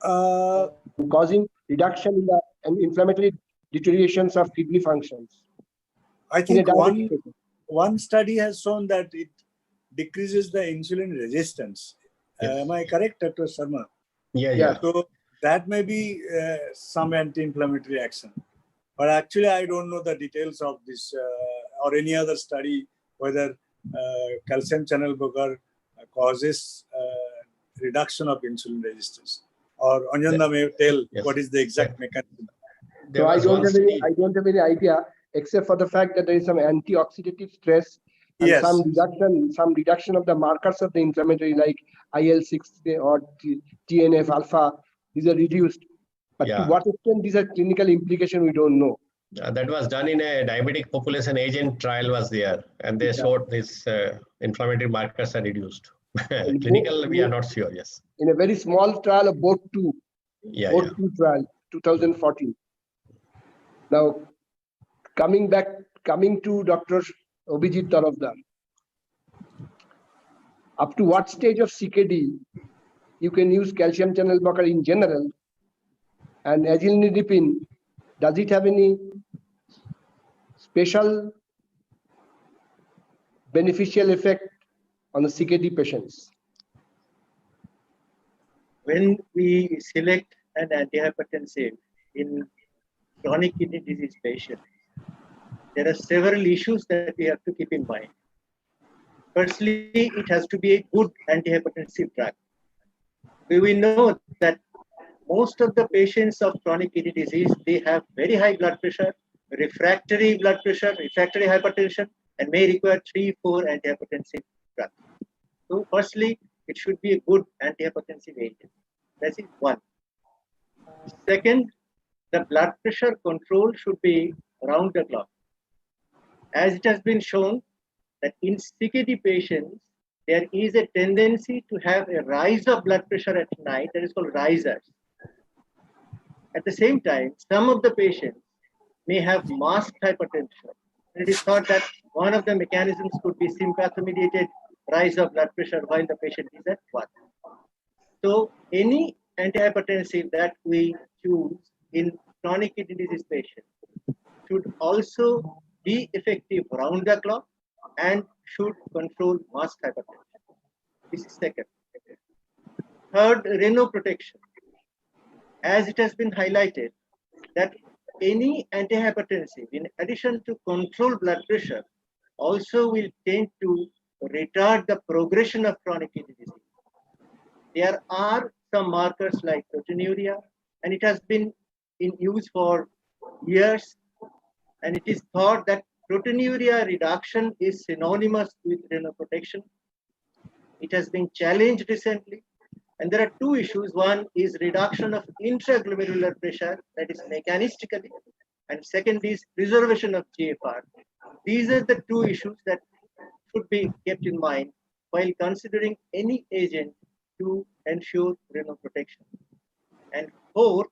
causing reduction in the inflammatory deteriorations of kidney functions? I think one study has shown that it decreases the insulin resistance. Yes. Am I correct, Dr. Sharma? Yeah. So that may be some anti-inflammatory action. But actually, I don't know the details of this or any other study, whether calcium channel blocker causes reduction of insulin resistance. Or Anjanda may tell what is the exact mechanism. So I don't have any idea, except for the fact that there is some antioxidative stress and some reduction of the markers of the inflammatory, like IL-6 or TNF alpha. These are reduced. But to what extent these are clinical implications, we don't know. That was done in a diabetic population. Agent trial was there, and they showed this inflammatory markers are reduced. Clinical, we are not sure. Yes. In a very small trial of BOAT-2. BOAT-2 trial, 2014. Now, coming to Dr. Abhijit Tarafdar. Up to what stage of CKD you can use calcium channel blocker in general? And azilnidipine, does it have any special beneficial effect on the CKD patients? When we select an antihypertensive in chronic kidney disease patients, there are several issues that we have to keep in mind. Firstly, it has to be a good antihypertensive drug. We know that most of the patients of chronic kidney disease, they have very high blood pressure, refractory blood pressure, refractory hypertension, and may require 3-4 antihypertensive drugs. So firstly, it should be a good antihypertensive agent. That is one. Second, the blood pressure control should be around the clock. As it has been shown that in CKD patients, there is a tendency to have a rise of blood pressure at night that is called risers. At the same time, some of the patients may have masked hypertension. It is thought that one of the mechanisms could be sympathomediated rise of blood pressure while the patient is at 1. So any antihypertensive that we choose in chronic kidney disease patients should also be effective round the clock and should control masked hypertension. This is second. Third, renoprotection. As it has been highlighted that any antihypertensive, in addition to control blood pressure, also will tend to retard the progression of chronic kidney disease. There are some markers like proteinuria, and it has been in use for years, and it is thought that proteinuria reduction is synonymous with renal protection. It has been challenged recently, and there are two issues. One is reduction of intraglomerular pressure, that is mechanistically, and second is preservation of GFR. These are the two issues that should be kept in mind while considering any agent to ensure renal protection. And fourth,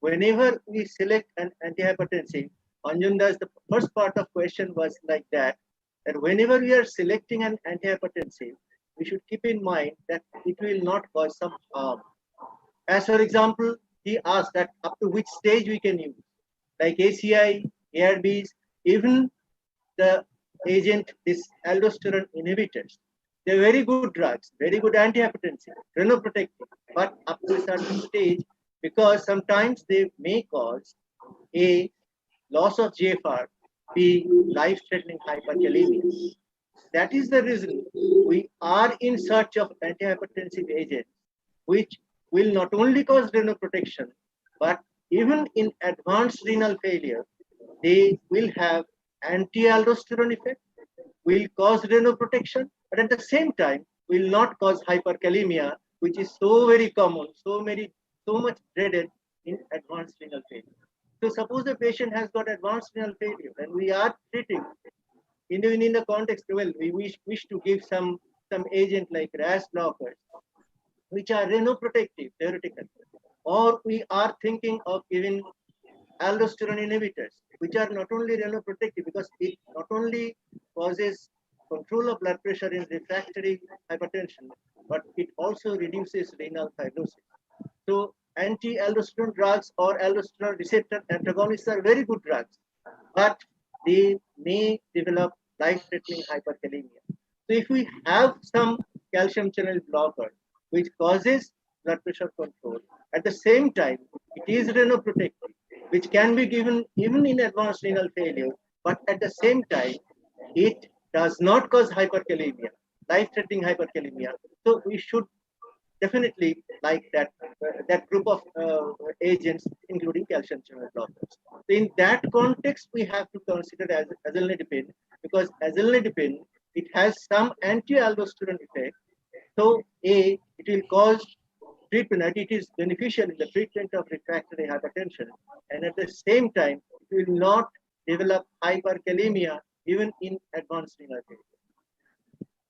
whenever we select an antihypertensive, Anjandas, the first part of question was like that whenever we are selecting an antihypertensive, we should keep in mind that it will not cause some harm. As for example, he asked that up to which stage we can use, like ACI, ARBs, even the agent, this aldosterone inhibitors. They're very good drugs, very good antihypertensive, renoprotective, but up to a certain stage, because sometimes they may cause a loss of GFR, B, life-threatening hyperkalemia. That is the reason we are in search of antihypertensive agents, which will not only cause renal protection, but even in advanced renal failure, they will have anti-aldosterone effect, will cause renal protection, but at the same time will not cause hyperkalemia, which is so very common, so much dreaded in advanced renal failure. So suppose the patient has got advanced renal failure and we are treating, even in the context, well, we wish to give some agent like RAS blockers, which are renoprotective theoretically, or we are thinking of giving aldosterone inhibitors, which are not only renoprotective because it not only causes control of blood pressure in refractory hypertension, but it also reduces renal fibrosis. So anti-aldosterone drugs or aldosterone receptor antagonists are very good drugs, but they may develop life-threatening hyperkalemia. So if we have some calcium channel blocker, which causes blood pressure control, at the same time, it is renoprotective, which can be given even in advanced renal failure, but at the same time, it does not cause hyperkalemia, life-threatening hyperkalemia. So we should definitely like that group of agents, including calcium channel blockers. So in that context, we have to consider azilnidipine, because azilnidipine, it has some anti-aldosterone effect. So it will cause treatment, it is beneficial in the treatment of refractory hypertension, and at the same time, it will not develop hyperkalemia even in advanced renal failure.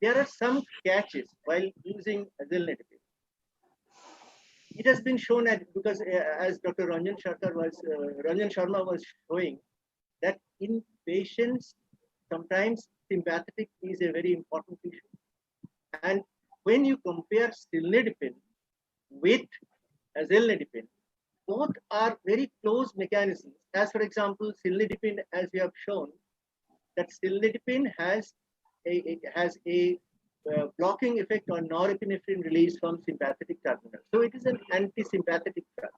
There are some catches while using azilnidipine. It has been shown that because as Dr. Ranjan Sharma was showing, that in patients, sometimes anti-sympathetic is a very important issue. And when you compare cilnidipine with azilnidipine, both are very close mechanisms. As for example, cilnidipine, as we have shown, that cilnidipine has a blocking effect on norepinephrine release from sympathetic terminal. So it is an anti-sympathetic drug.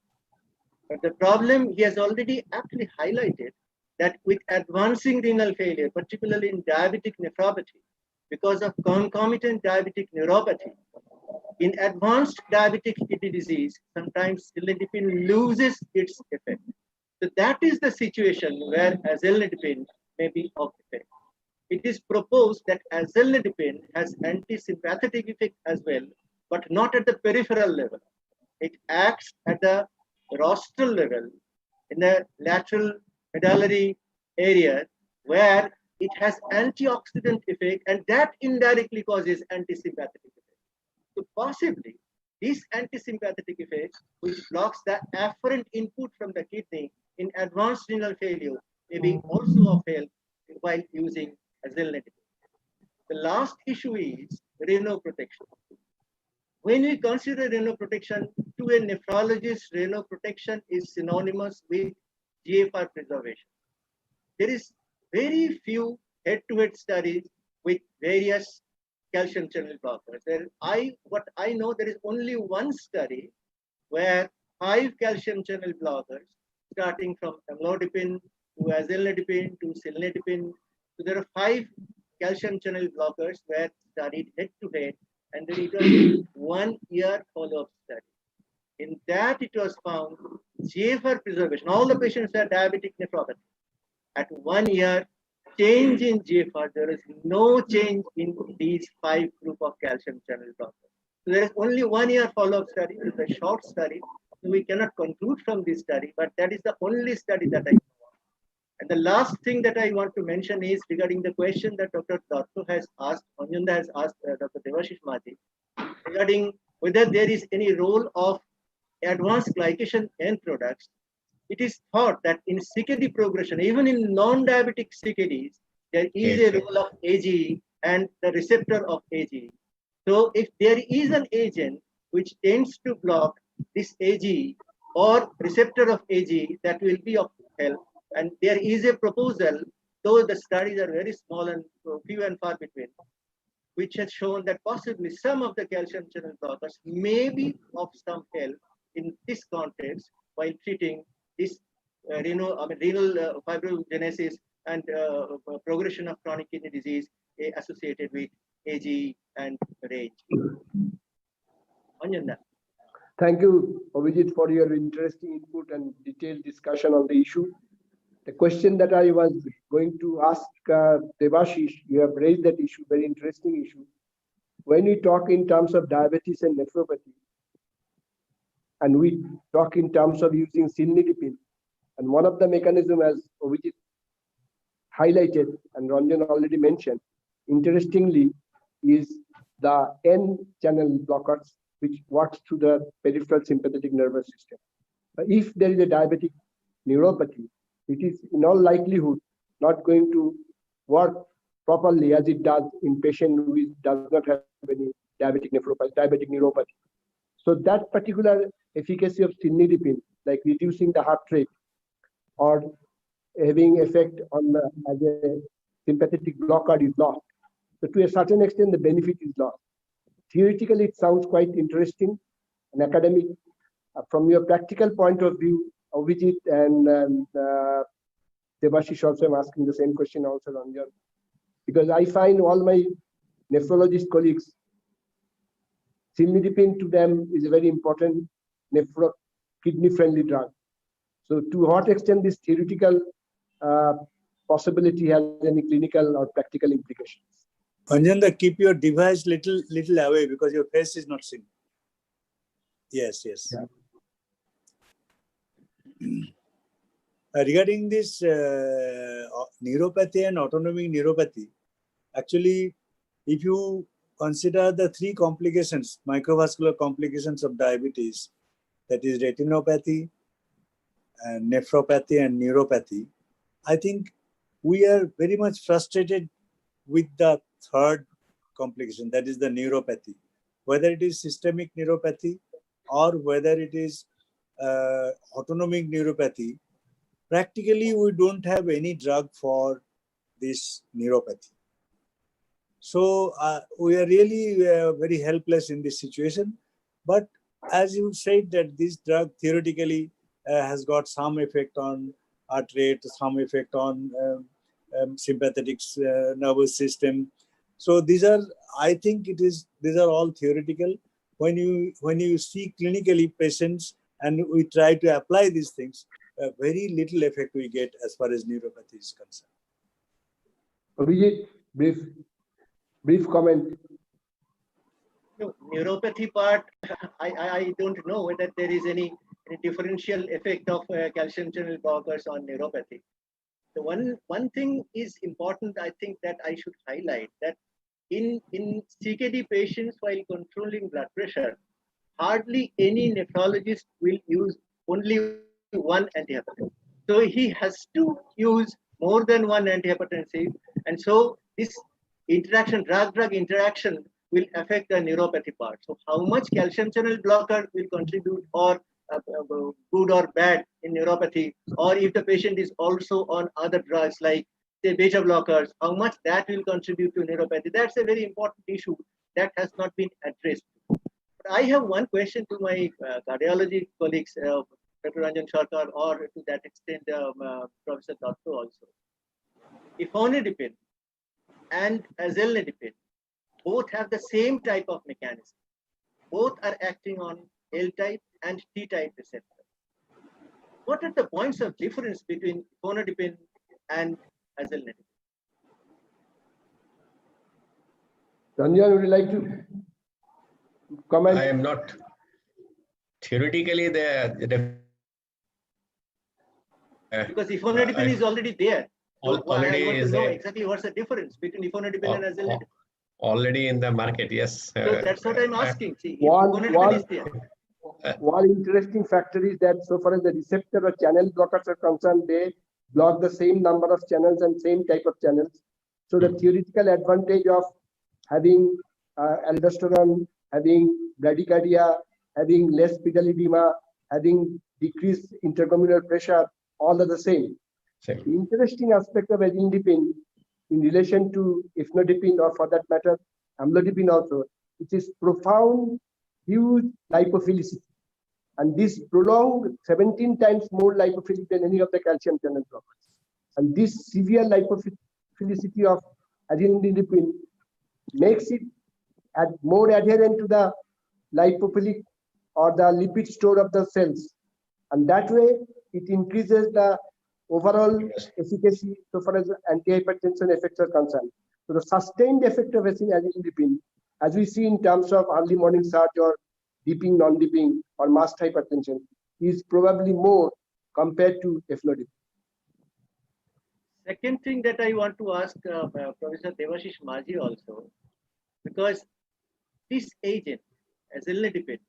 But the problem he has already aptly highlighted that with advancing renal failure, particularly in diabetic nephropathy, because of concomitant diabetic neuropathy, in advanced diabetic kidney disease, sometimes cilnidipine loses its effect. So that is the situation where azilnidipine may be of effect. It is proposed that azilnidipine has anti-sympathetic effect as well, but not at the peripheral level. It acts at the rostral level in the lateral medullary area where it has antioxidant effect, and that indirectly causes anti-sympathetic effect. So possibly this anti-sympathetic effect, which blocks the afferent input from the kidney in advanced renal failure, may be also of help while using azilnidipine. The last issue is renoprotection. When we consider renoprotection, to a nephrologist, renoprotection is synonymous with GFR preservation. There is very few head-to-head studies with various calcium channel blockers. What I know, there is only one study where 5 calcium channel blockers, starting from amlodipine to azilnidipine to cilnidipine. So there are 5 calcium channel blockers were studied head-to-head, and then it was a 1-year follow-up study. In that, it was found GFR preservation. All the patients were diabetic nephropathy. At 1 year, change in GFR, there is no change in these 5 group of calcium channel blockers. So there is only 1 year follow-up study. It's a short study. So we cannot conclude from this study, but that is the only study that I know. And the last thing that I want to mention is regarding the question that Dr. Datta has asked, Anjanda has asked Dr. Debashish Mathi, regarding whether there is any role of advanced glycation end products. It is thought that in CKD progression, even in non-diabetic CKDs, there is a role of AGE and the receptor of AGE. So if there is an agent which tends to block this AGE or receptor of AGE, that will be of help. And there is a proposal, though the studies are very small and few and far between, which has shown that possibly some of the calcium channel blockers may be of some help in this context while treating this renal fibrogenesis and progression of chronic kidney disease associated with AGE and RAGE. Anjanda. Thank you, Abhijit, for your interesting input and detailed discussion on the issue. The question that I was going to ask Debashish, you have raised that issue, very interesting issue. When we talk in terms of diabetes and nephropathy, and we talk in terms of using cilnidipine, and one of the mechanisms, as Abhijit highlighted and Ranjan already mentioned, interestingly, is the N-channel blockers, which works through the peripheral sympathetic nervous system. But if there is a diabetic neuropathy, it is in all likelihood not going to work properly as it does in patient who does not have any diabetic neuropathy. So that particular efficacy of cilnidipine, like reducing the heart rate or having effect on as a sympathetic blocker, is lost. So to a certain extent, the benefit is lost. Theoretically, it sounds quite interesting and academic. From your practical point of view, Abhijit and Debashish also, I'm asking the same question also, Ranjan, because I find all my nephrologist colleagues, cilnidipine to them is a very important kidney-friendly drug. So to what extent this theoretical possibility has any clinical or practical implications? Anjanda, keep your device little away because your face is not seen. Yes. Yeah. Regarding this neuropathy and autonomic neuropathy, actually, if you consider the 3 complications, microvascular complications of diabetes, that is retinopathy, and nephropathy and neuropathy, I think we are very much frustrated with the third complication, that is the neuropathy. Whether it is systemic neuropathy or whether it is autonomic neuropathy, practically we don't have any drug for this neuropathy. So we are really very helpless in this situation. But as you said, that this drug theoretically has got some effect on heart rate, some effect on sympathetic nervous system. So these are, I think these are all theoretical. When you see clinically patients and we try to apply these things, very little effect we get as far as neuropathy is concerned. Abhijit, brief comment. No, neuropathy part, I don't know whether there is any differential effect of calcium channel blockers on neuropathy. The one thing is important, I think, that I should highlight, that in CKD patients, while controlling blood pressure, hardly any nephrologist will use only one antihypertensive. So he has to use more than one antihypertensive, and so this interaction, drug-drug interaction, will affect the neuropathy part. So how much calcium channel blocker will contribute, or good or bad in neuropathy, or if the patient is also on other drugs like say beta blockers, how much that will contribute to neuropathy? That's a very important issue that has not been addressed. But I have one question to my cardiology colleagues, Dr. Ranjan Sarkar, or to that extent Professor Datta also. Ifeanidipine and azelnidipine both have the same type of mechanism. Both are acting on L-type and T-type receptor. What are the points of difference between ifeanidipine and azelnidipine? Ranjan, would you like to comment? I am not theoretically because ifeanidipine is already there. So already I want to is know a, exactly what's the difference between ifeanidipine and azelnidipine. already in the market, yes. So that's what I'm asking. See, One is there. One interesting factor is that so far as the receptor or channel blockers are concerned, they block the same number of channels and same type of channels. So the theoretical advantage of having aldosterone, having bradycardia, having less pedal edema, having decreased intercommunal pressure, all are the same. Same. The interesting aspect of azelnidipine in relation to ifeanidipine, or for that matter, amlodipine also, it is profound, huge lipophilicity. And this prolonged 17 times more lipophilic than any of the calcium channel blockers. And this severe lipophilicity of azelnidipine makes it more adherent to the lipophilic or the lipid store of the cells. And that way, it increases the overall efficacy so far as antihypertension effects are concerned. So the sustained effect of azelnidipine, as we see in terms of early morning surge or dipping, non-dipping, or mast hypertension, is probably more compared to ifeanidipine. Second thing that I want to ask Professor Devashish Majhi also, because this agent, azelnidipine,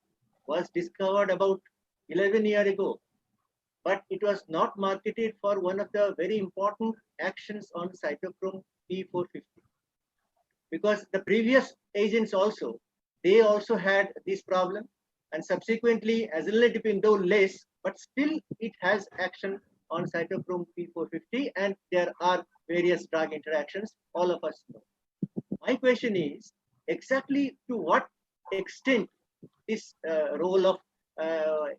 was discovered about 11 years ago, but it was not marketed for one of the very important actions on cytochrome P450. Because the previous agents also, they also had this problem, and subsequently azelnidipine, though less, but still it has action on cytochrome P450, and there are various drug interactions, all of us know. My question is, exactly to what extent this role of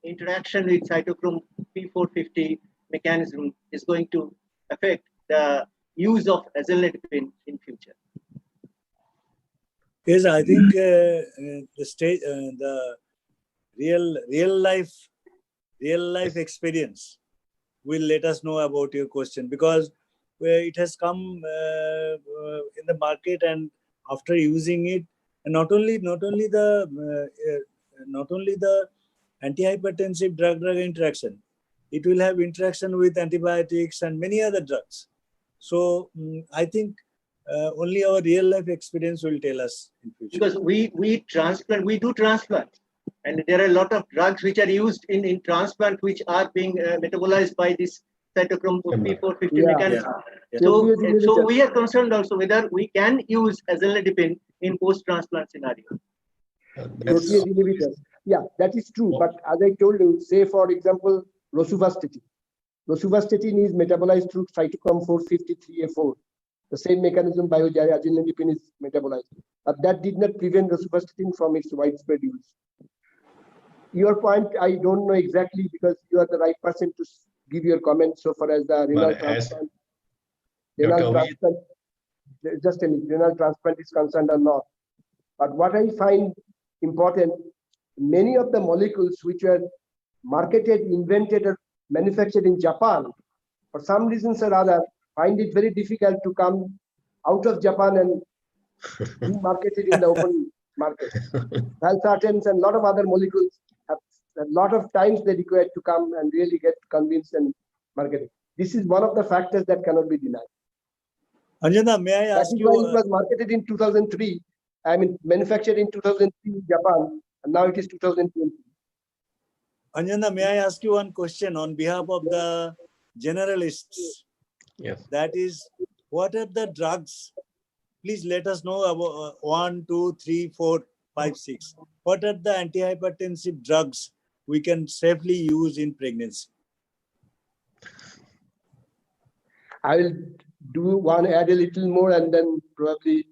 interaction with cytochrome P450 mechanism is going to affect the use of azelnidipine in future? Yes, I think the real life experience will let us know about your question, because it has come in the market, and after using it, and not only the antihypertensive drug-drug interaction, it will have interaction with antibiotics and many other drugs. So I think only our real life experience will tell us in future. Because we do transplant, and there are a lot of drugs which are used in transplant which are being metabolized by this cytochrome Similar. P450 Yeah. mechanism. Yeah. So, Opioid inhibitor. so we are concerned also whether we can use azanidipine in post-transplant scenario. That's- Protease inhibitors. Yeah, that is true. But as I told you, say for example, rosuvastatin. Rosuvastatin is metabolized through cytochrome 453A4. The same mechanism by which azanidipine is metabolized. But that did not prevent rosuvastatin from its widespread use. Your point, I don't know exactly because you are the right person to give your comments so far as the renal Well, as transplant. Dr. Renal Abhijit- transplant, just a minute, renal transplant is concerned or not. But what I find important, many of the molecules which were marketed, invented, or manufactured in Japan, for some reasons or other, find it very difficult to come out of Japan and be marketed in the open market. Valsartans and a lot of other molecules have a lot of times they require to come and really get convinced and marketed. This is one of the factors that cannot be denied. Anjana, may I That ask is you? why it was marketed in 2003. I mean, manufactured in 2003 in Japan, and now it is 2020. Anjana, may I ask you one question on behalf of the generalists? Yes. That is, what are the drugs? Please let us know about 1, 2, 3, 4, 5, 6. What are the antihypertensive drugs we can safely use in pregnancy? I will add a little more, and then probably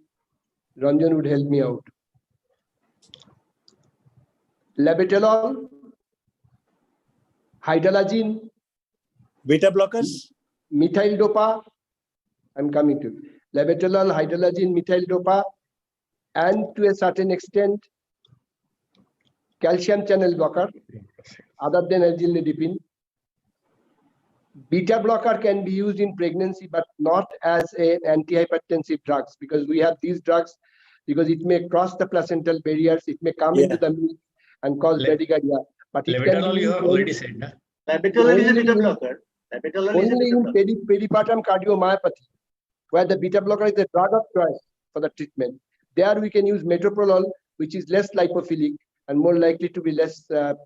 Ranjan would help me out. Labetalol, hydralazine, Beta blockers? methyl dopa. I'm coming to it. Labetalol, hydralazine, methyl dopa, and to a certain extent, calcium channel blocker, other than azilnidipine. Beta blocker can be used in pregnancy, but not as an antihypertensive drugs, because we have these drugs because it may cross the placental barriers, it may come into the milk and cause Le- bradycardia. But it can Labetalol be you used have already said, huh? Labetalol is a Only beta in- blocker. Labetalol is a only beta in blocker. peripartum cardiomyopathy, where the beta blocker is the drug of choice for the treatment. There we can use metoprolol, which is less lipophilic and more likely to be less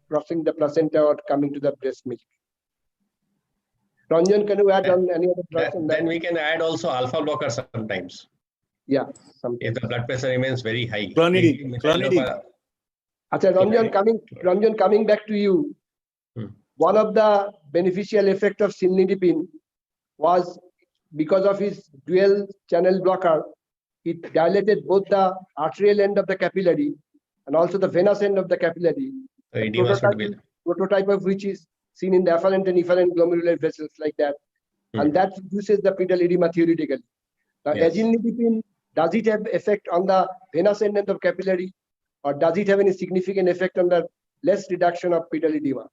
crossing the placenta or coming to the breast milk. Ranjan, can you add on any other drugs on that? Then we can add also alpha blocker sometimes Yeah, if something. the blood pressure remains very high. Clonidine, Methyl clonidine. dopa- Achha, Ranjan, coming back to you. One of the beneficial effect of cilnidipine was because of its dual channel blocker, it dilated both the arterial end of the capillary and also the venous end of the capillary. So The edema should be. prototype of which is seen in the afferent and efferent glomerular vessels like that. And that reduces the pedal edema theoretically. Now, Yes. azilnidipine, does it have effect on the venous end of capillary, or does it have any significant effect on the less reduction of pedal edema?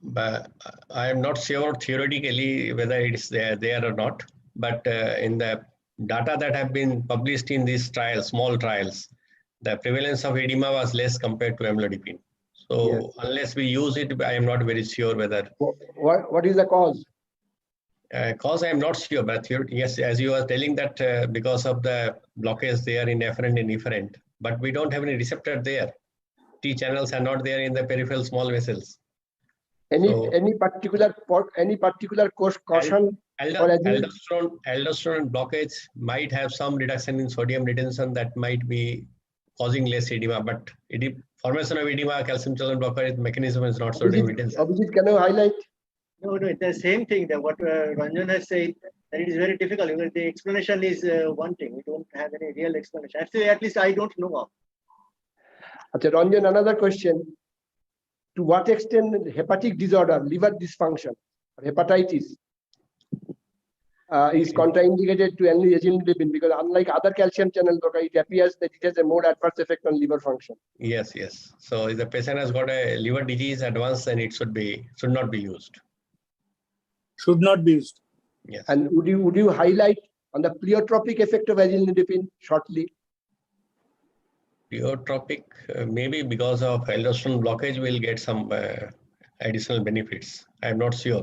But I am not sure theoretically whether it is there or not. But in the data that have been published in these trials, small trials, the prevalence of edema was less compared to amlodipine. So Yes. unless we use it, I am not very sure whether. What is the cause? Cause I am not sure, but yes, as you are telling that because of the blockage there in afferent and efferent, but we don't have any receptor there. T channels are not there in the peripheral small vessels. Any So- particular caution? For Aldosterone blockage might have some reduction in sodium retention that might be causing less edema, but formation of edema, calcium channel blocker mechanism is not sodium retention. Abhijit, can you highlight? No, it's the same thing that what Ranjan has said, that it is very difficult. Because the explanation is one thing. We don't have any real explanation. Actually, at least I don't know of. Achha, Ranjan, another question. To what extent hepatic disorder, liver dysfunction, or hepatitis is contraindicated to azilnidipine? Because unlike other calcium channel blocker, it appears that it has a more adverse effect on liver function. Yes. So if the patient has got a liver disease advanced, then it should not be used. Should not be used. Yes. And would you highlight on the pleiotropic effect of azilnidipine shortly? Pleiotropic, maybe because of aldosterone blockage, will get some additional benefits. I am not sure.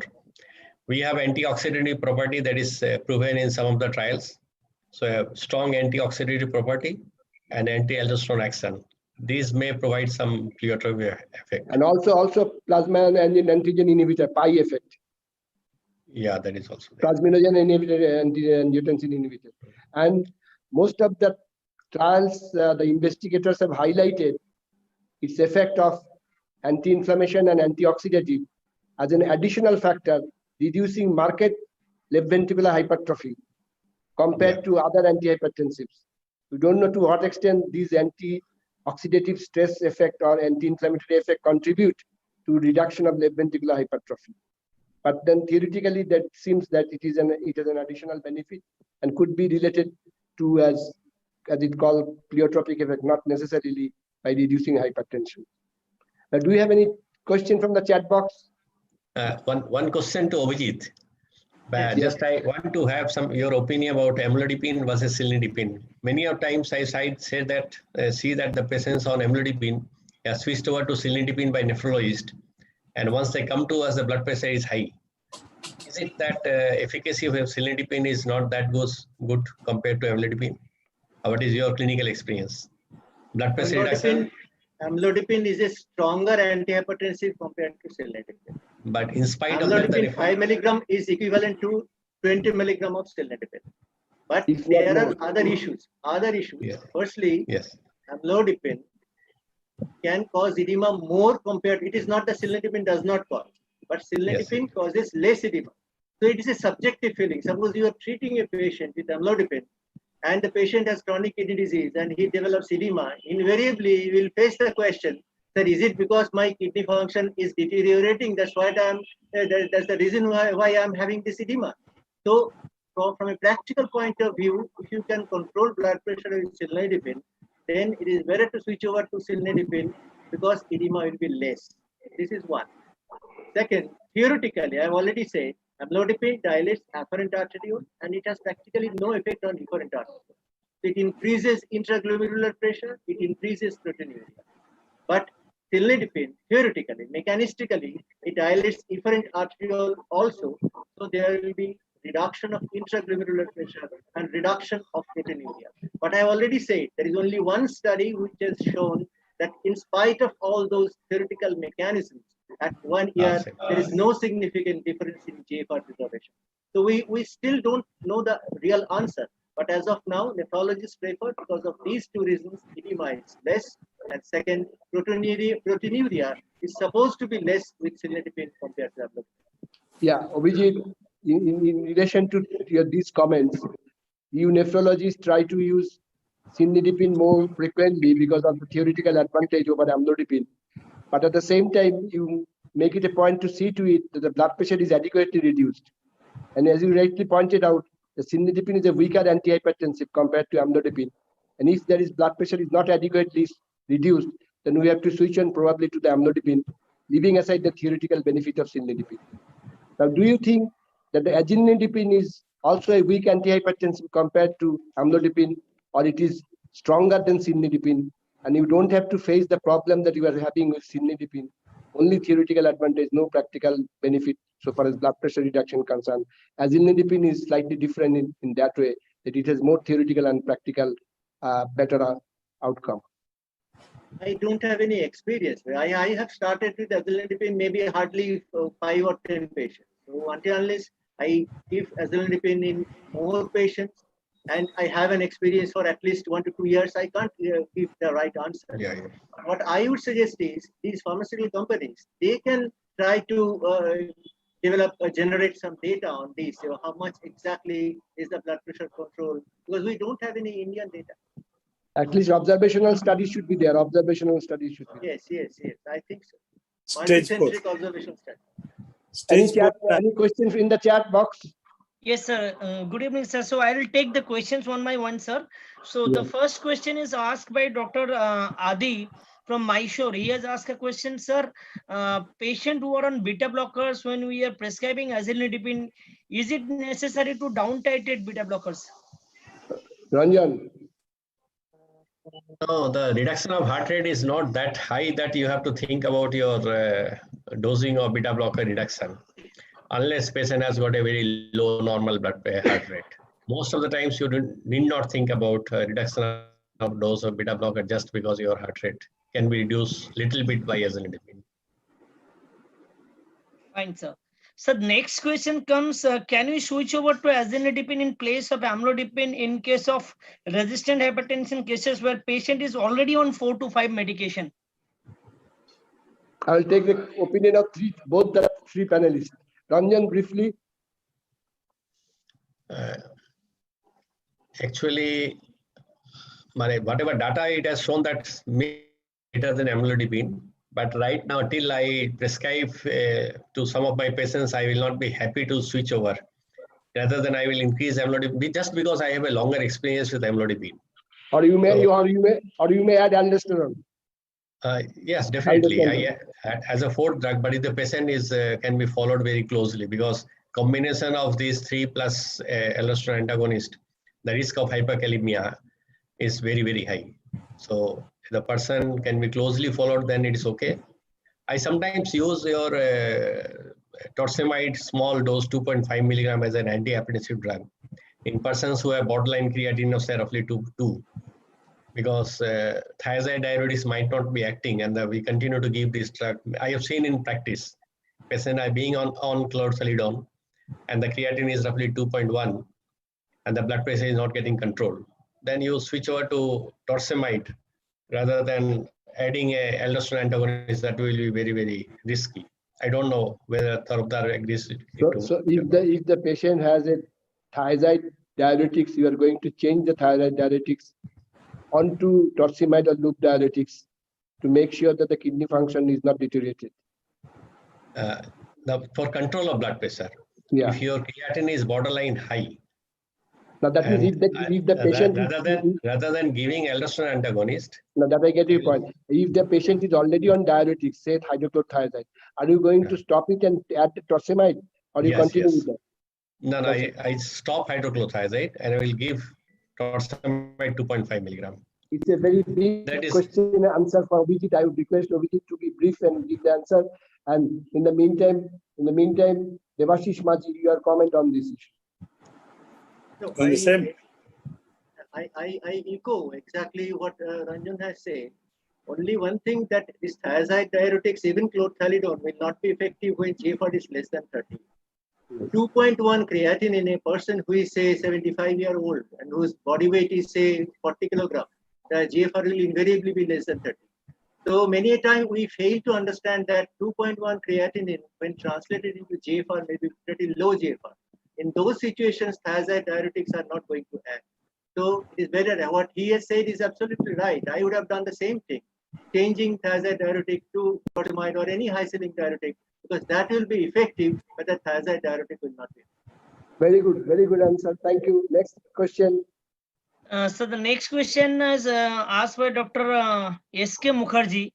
We have antioxidative property that is proven in some of the trials. So a strong antioxidative property and anti-aldosterone action. These may provide some pleiotropic effect. And also plasma and antigen inhibitor, PI effect. Yeah, that is also there. Plasminogen inhibitor and angiotensin inhibitor. And most of the trials, the investigators have highlighted its effect of anti-inflammation and antioxidative as an additional factor, reducing marked left ventricular hypertrophy compared to other antihypertensives. We don't know to what extent these antioxidative stress effect or anti-inflammatory effect contribute to reduction of left ventricular hypertrophy. But then theoretically, that seems that it is an additional benefit and could be related to as it called pleiotropic effect, not necessarily by reducing hypertension. Do you have any question from the chat box? One question to Abhijit. Yes. Just I want to have your opinion about amlodipine versus cilnidipine. Many of times I say that see that the patients on amlodipine are switched over to cilnidipine by nephrologist, and once they come to us, the blood pressure is high. Is it that efficacy of cilnidipine is not that good compared to amlodipine? What is your clinical experience? Blood pressure reduction. Amlodipine is a stronger antihypertensive compared to cilnidipine. But in spite of that, Amlodipine 5 milligram is equivalent to 20 milligram of cilnidipine. But If there not are more. other issues. Yeah. Firstly, yes, amlodipine can cause edema more compared. It is not the cilnidipine does not cause, but cilnidipine causes less edema. So it is a subjective feeling. Suppose you are treating a patient with amlodipine, and the patient has chronic kidney disease and he develops edema, invariably you will face the question that is it because my kidney function is deteriorating? That's why that's the reason why I'm having this edema. So from a practical point of view, if you can control blood pressure with cilnidipine, then it is better to switch over to cilnidipine because edema will be less. This is one. Second, theoretically, I've already said amlodipine dilates afferent arteriole and it has practically no effect on efferent arteriole. It increases intraglomerular pressure, it increases proteinuria. But cilnidipine, theoretically, mechanistically, it dilates efferent arteriole also. So there will be reduction of intraglomerular pressure and reduction of proteinuria. But I already said there is only one study which has shown that in spite of all those theoretical mechanisms, at 1 year, there is no significant difference in GFR preservation. So we still don't know the real answer. But as of now, nephrologists prefer because of these two reasons, edema is less. And second, proteinuria is supposed to be less with cilnidipine compared to amlodipine. Yeah, Abhijit, in relation to these comments, you nephrologists try to use cilnidipine more frequently because of the theoretical advantage over amlodipine. But at the same time, you make it a point to see to it that the blood pressure is adequately reduced. And as you rightly pointed out, the cilnidipine is a weaker antihypertensive compared to amlodipine. And if there is blood pressure is not adequately reduced, then we have to switch on probably to the amlodipine, leaving aside the theoretical benefit of cilnidipine. Now, do you think that the cilnidipine is also a weak antihypertensive compared to amlodipine, or it is stronger than cilnidipine, and you don't have to face the problem that you are having with cilnidipine? Only theoretical advantage, no practical benefit so far as blood pressure reduction concerned. Cilnidipine is slightly different in that way, that it has more theoretical and practical better outcome. I don't have any experience. I have started with cilnidipine maybe hardly 5 or 10 patients. So until unless I give cilnidipine in more patients and I have an experience for at least 1 to 2 years, I can't give the right answer. yeah. What I would suggest is these pharmaceutical companies, they can try to generate some data on this. How much exactly is the blood pressure control? Because we don't have any Indian data. At least observational studies should be there. Observational studies should be there. Yes. I think so. Stage 4. Multicentric observation study. Stage 4. Any questions in the chat box? Yes, sir. Good evening, sir. So I will take the questions one by one, sir. So the first question is asked by Dr. Adi from Mysore. He has asked a question, sir. Patient who are on beta blockers, when we are prescribing cilnidipine, is it necessary to down titrate beta blockers? Ranjan. No, the reduction of heart rate is not that high that you have to think about your dosing of beta blocker reduction, unless patient has got a very low normal heart rate. Most of the times you need not think about reduction of dose of beta blocker just because your heart rate can be reduced little bit by cilnidipine. Fine, sir. So next question comes, can we switch over to azanidipine in place of amlodipine in case of resistant hypertension cases where patient is already on 4 to 5 medication? I will take the opinion of both the three panelists. Ranjan, briefly. Actually, whatever data it has shown that better than amlodipine. But right now, till I prescribe to some of my patients, I will not be happy to switch over. Rather than I will increase amlodipine just because I have a longer experience with amlodipine. Or you may add aldosterone. Yes, definitely. As a fourth drug, but if the patient is can be followed very closely, because combination of these 3 plus aldosterone antagonist, the risk of hyperkalemia is very, very high. So if the person can be closely followed, then it is okay. I sometimes use your torsemide small dose 2.5 milligram as an antihypertensive drug in persons who have borderline creatinine of say roughly 2, because thiazide diuretics might not be acting, and we continue to give this drug. I have seen in practice, patients are being on chlorothalidone, and the creatinine is roughly 2.1, and the blood pressure is not getting controlled. Then you switch over to torsemide rather than adding a aldosterone antagonist. That will be very, very risky. I don't know whether Tharukdar agrees. So if the patient has a thiazide diuretics, you are going to change the thiazide diuretics onto torsemide or loop diuretics to make sure that the kidney function is not deteriorated. For control of blood pressure, if your creatinine is borderline high. Now that means if the patient rather than giving aldosterone antagonist. Now that I get your point. If the patient is already on diuretics, say hydrochlorothiazide, are you going to stop it and add the torsemide, or you continue with that? No, I stop hydrochlorothiazide and I will give torsemide 2.5 milligram. It's a very big question and answer for Abhijit. I would request Abhijit to be brief and give the answer. And in the meantime, Devashish Maji, your comment on this issue. No, I echo exactly what Ranjan has said. Only one thing, that this thiazide diuretics, even chlorothalidone, will not be effective when GFR is less than 30. 2.1 creatinine in a person who is say 75-year-old and whose body weight is say 40 kilograms, the GFR will invariably be less than 30. So many a time we fail to understand that 2.1 creatinine, when translated into GFR, may be pretty low GFR. In those situations, thiazide diuretics are not going to act. So it is better. What he has said is absolutely right. I would have done the same thing, changing thiazide diuretic to torsemide or any high-selling diuretic, because that will be effective, but the thiazide diuretic will not be. Very good answer. Thank you. Next question. So the next question is asked by Dr. S.K. Mukherjee,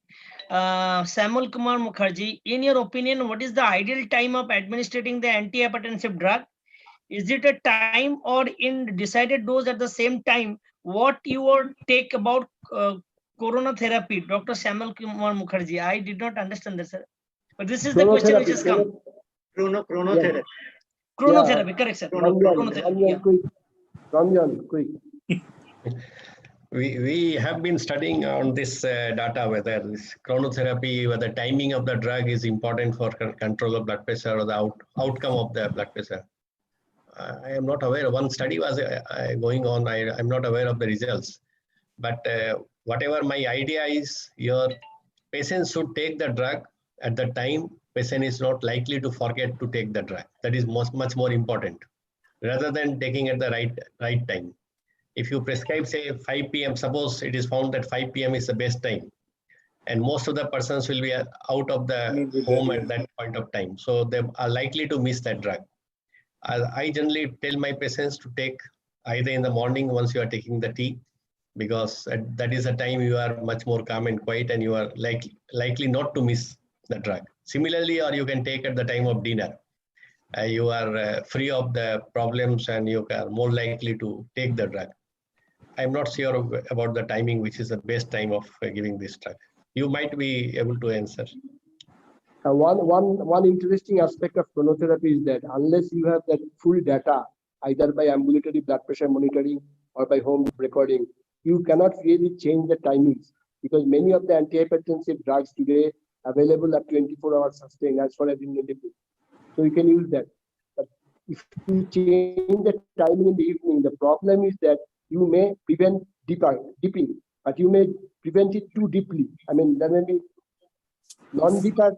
Samuel Kumar Mukherjee. In your opinion, what is the ideal time of administering the antihypertensive drug? Is it a time or in decided dose at the same time? What your take about coronotherapy, Dr. Samuel Kumar Mukherjee? I did not understand this, sir. But this is the question which has come. Chronotherapy. Yeah. Chronotherapy, correct, sir. Ranjan, quick. We have been studying on this data, whether this chronotherapy, whether timing of the drug is important for control of blood pressure or the outcome of the blood pressure. I am not aware. One study was going on. I'm not aware of the results. But whatever my idea is, your patients should take the drug at the time patient is not likely to forget to take the drug. That is much more important, rather than taking at the right time. If you prescribe say 5 p.m., suppose it is found that 5 p.m. is the best time, and most of the persons will be out of the home at that point of time, so they are likely to miss that drug. I generally tell my patients to take either in the morning once you are taking the tea, because that is a time you are much more calm and quiet, and you are likely not to miss the drug. Similarly, or you can take at the time of dinner. You are free of the problems and you are more likely to take the drug. I'm not sure about the timing, which is the best time of giving this drug. You might be able to answer. One interesting aspect of chronotherapy is that unless you have that full data, either by ambulatory blood pressure monitoring or by home recording, you cannot really change the timings, because many of the antihypertensive drugs today available at 24 hours sustained as far as in So you can use that. But if you change the timing in the evening, the problem is that you may prevent dipping, but you may prevent it too deeply. I mean, there may be non-dipper,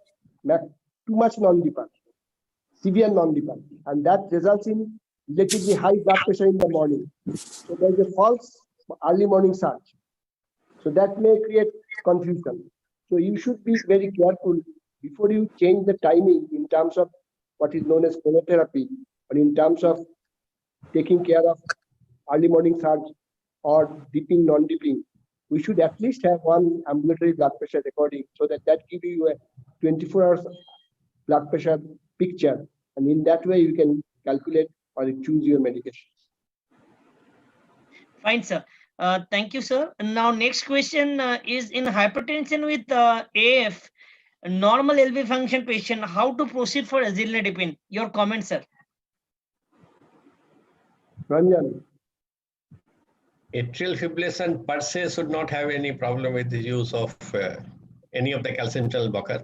too much non-dipper, severe non-dipper, and that results in relatively high blood pressure in the morning. So there is a false early morning surge. So that may create confusion. So you should be very careful before you change the timing in terms of what is known as chronotherapy, or in terms of taking care of early morning surge or dipping, non-dipping. We should at least have one ambulatory blood pressure recording, so that gives you a 24 hours blood pressure picture. And in that way, you can calculate or choose your medications. Fine, sir. Thank you, sir. Now, next question is in hypertension with AF, normal LV function patient, how to proceed for azilnadipine? Your comment, sir. Ranjan. Atrial fibrillation per se should not have any problem with the use of any of the calcium channel blocker.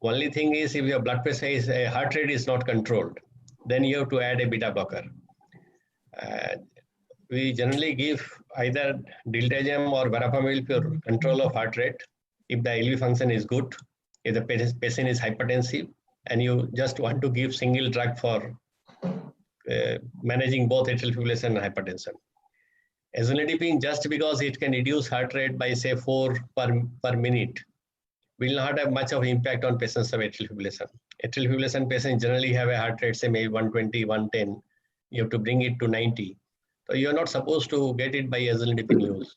Only thing is, if your blood pressure is heart rate is not controlled, then you have to add a beta blocker. We generally give either diltiazem or verapamil for control of heart rate if the LV function is good, if the patient is hypertensive, and you just want to give single drug for managing both atrial fibrillation and hypertension. Azilnadipine, just because it can reduce heart rate by say 4 per minute, will not have much of impact on patients of atrial fibrillation. Atrial fibrillation patients generally have a heart rate say maybe 120, 110. You have to bring it to 90. So you are not supposed to get it by azilnadipine use.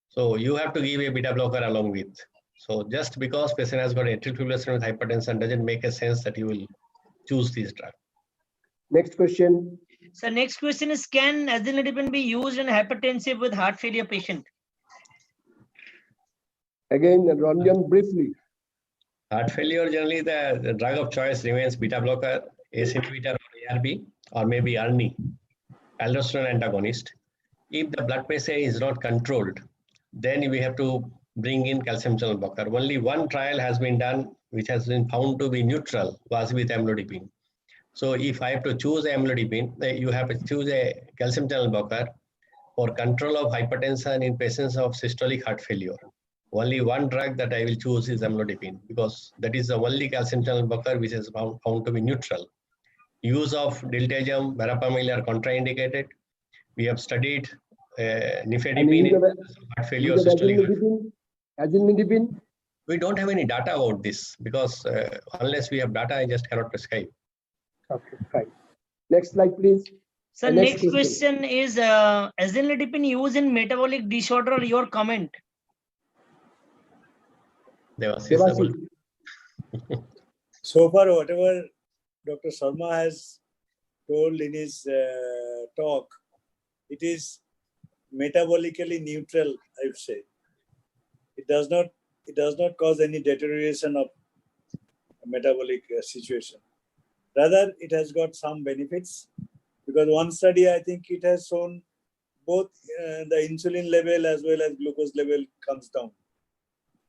So you have to give a beta blocker along with. So just because patient has got atrial fibrillation with hypertension doesn't make a sense that you will choose this drug. Next question. So next question is, can azilnadipine be used in hypertensive with heart failure patient? Again, Ranjan, briefly. Heart failure, generally the drug of choice remains beta blocker, ACE inhibitor or ARB, or maybe ARNI, aldosterone antagonist. If the blood pressure is not controlled, then we have to bring in calcium channel blocker. Only one trial has been done which has been found to be neutral, was with amlodipine. So if I have to choose amlodipine, you have to choose a calcium channel blocker for control of hypertension in patients of systolic heart failure. Only one drug that I will choose is amlodipine, because that is the only calcium channel blocker which is found to be neutral. Use of diltiazem, verapamil are contraindicated. We have studied nifedipine in heart failure, systolic heart. Azilnadipine. We don't have any data about this, because unless we have data, I just cannot prescribe. Okay, fine. Next slide, please. So next question is azilnadipine used in metabolic disorder. Your comment. Devashish. So far, whatever Dr. Sharma has told in his talk, it is metabolically neutral, I would say. It does not cause any deterioration of metabolic situation. Rather, it has got some benefits, because one study, I think it has shown both the insulin level as well as glucose level comes down.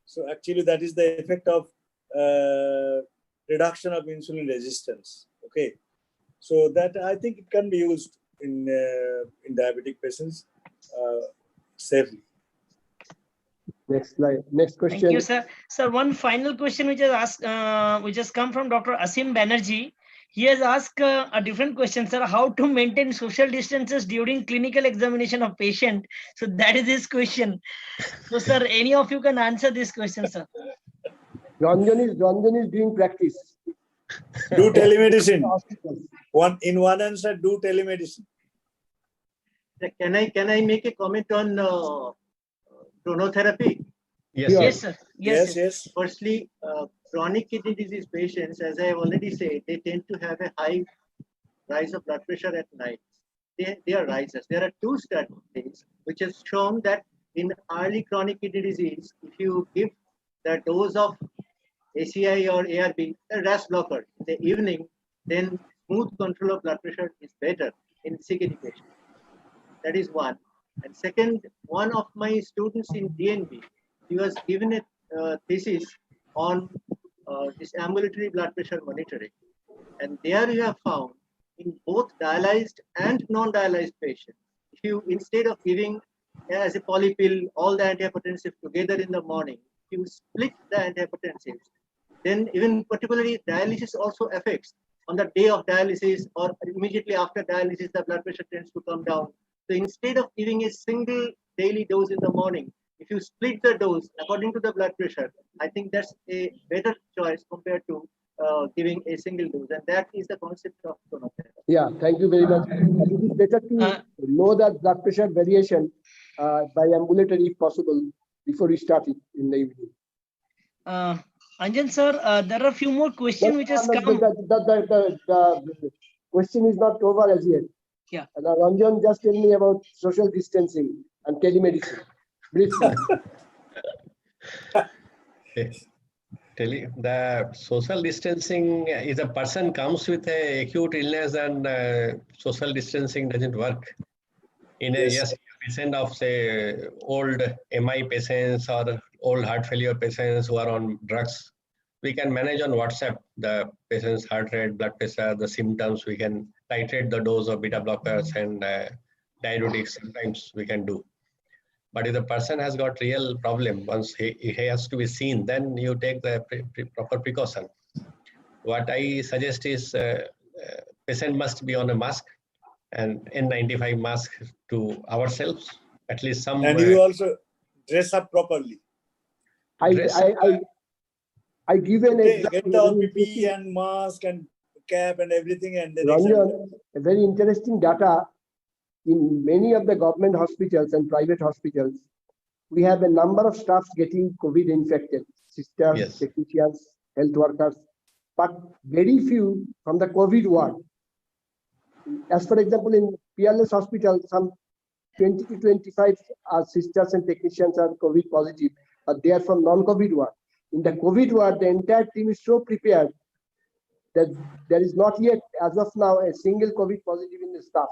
So actually that is the effect of reduction of insulin resistance. Okay. So that I think it can be used in diabetic patients safely. Next slide. Next question. Thank you, sir. Sir, one final question which is asked, which has come from Dr. Asim Banerjee. He has asked a different question, sir. How to maintain social distances during clinical examination of patient? So that is his question. So, sir, any of you can answer this question, sir. Ranjan is doing practice. Do telemedicine. In one answer, do telemedicine. Can I make a comment on chronotherapy? Yes, Yes, sir. Yes. Firstly, chronic kidney disease patients, as I have already said, they tend to have a high rise of blood pressure at night. They are risers. There are two studies which have shown that in early chronic kidney disease, if you give the dose of ACI or ARB, a RAS blocker in the evening, then smooth control of blood pressure is better in CKD patients. That is one. And second, one of my students in DNB, he was given a thesis on this ambulatory blood pressure monitoring. And there you have found in both dialyzed and non-dialyzed patients, if you, instead of giving as a polypill all the antihypertensive together in the morning, if you split the antihypertensives, then even particularly dialysis also affects. On the day of dialysis or immediately after dialysis, the blood pressure tends to come down. So instead of giving a single daily dose in the morning, if you split the dose according to the blood pressure, I think that's a better choice compared to giving a single dose. And that is the concept of chronotherapy. Yeah, thank you very much. But it is better to know that blood pressure variation by ambulatory if possible before we start it in the evening. Anjan sir, there are a few more questions which has come. The question is not over as yet. Yeah. Ranjan just tell me about social distancing and telemedicine. Briefly. The social distancing is a person comes with a acute illness and social distancing doesn't work. In a patient of say old MI patients or old heart failure patients who are on drugs, we can manage on WhatsApp the patient's heart rate, blood pressure, the symptoms. We can titrate the dose of beta blockers and diuretics. Sometimes we can do. But if the person has got real problem, once he has to be seen, then you take the proper precaution. What I suggest is patient must be on a mask and N95 mask to ourselves, at least some. And you also dress up properly. I give an Get example. the PPE and mask and cap and everything. And then Ranjan, a very interesting data. In many of the government hospitals and private hospitals, we have a number of staffs getting COVID infected, sisters, technicians, health workers, but very few from the COVID ward. As for example, in PLS hospital, some 20 to 25 sisters and technicians are COVID positive, but they are from non-COVID ward. In the COVID ward, the entire team is so prepared that there is not yet, as of now, a single COVID positive in the staff,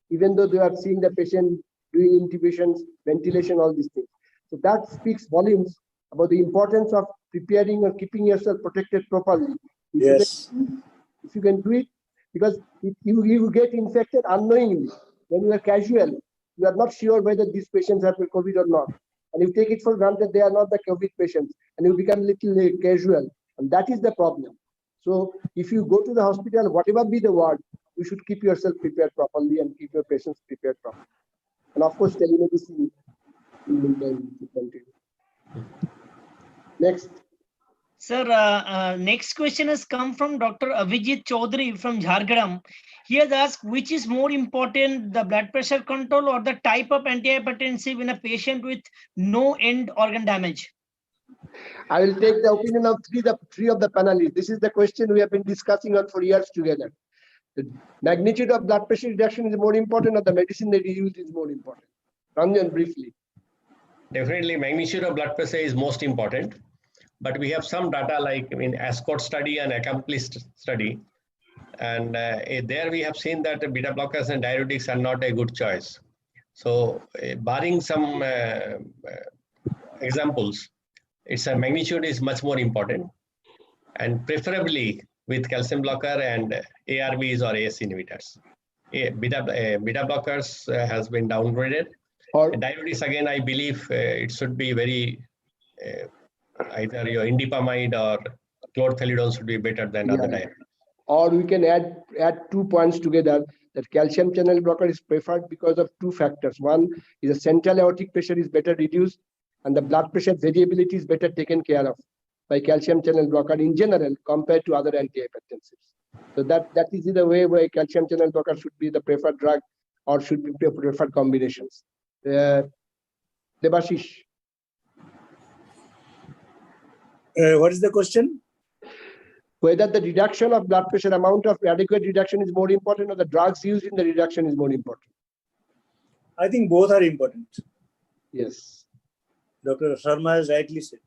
even though they are seeing the patient doing intubations, ventilation, all these things. So that speaks volumes about the importance of preparing or keeping yourself protected properly. If you can do it, because if you get infected unknowingly, when you are casual, you are not sure whether these patients have COVID or not. And you take it for granted they are not the COVID patients, and you become a little casual. And that is the problem. So if you go to the hospital, whatever be the ward, you should keep yourself prepared properly and keep your patients prepared properly. And of course, telemedicine will continue. Next. Sir, next question has come from Dr. Avijit Chaudhary from Jharkhand. He has asked, which is more important, the blood pressure control or the type of antihypertensive in a patient with no end organ damage? I will take the opinion of three of the panelists. This is the question we have been discussing on for years together. The magnitude of blood pressure reduction is more important, or the medicine they use is more important? Ranjan, briefly. Definitely, magnitude of blood pressure is most important. But we have some data like ASCOT study and accomplished study. And there we have seen that beta blockers and diuretics are not a good choice. So barring some examples, its magnitude is much more important, and preferably with calcium blocker and ARBs or AS inhibitors. Beta blockers has been downgraded. Diuretics, again, I believe it should be very either your indapamide or chlorthalidone should be better than other diuretics. Or we can add 2 points together, that calcium channel blocker is preferred because of 2 factors. One is the central aortic pressure is better reduced, and the blood pressure variability is better taken care of by calcium channel blocker in general compared to other antihypertensives. So that is the way why calcium channel blocker should be the preferred drug or should be preferred combinations. Debashish. What is the question? Whether the reduction of blood pressure, amount of adequate reduction is more important, or the drugs used in the reduction is more important? I think both are important. Yes. Dr. Sharma has rightly said.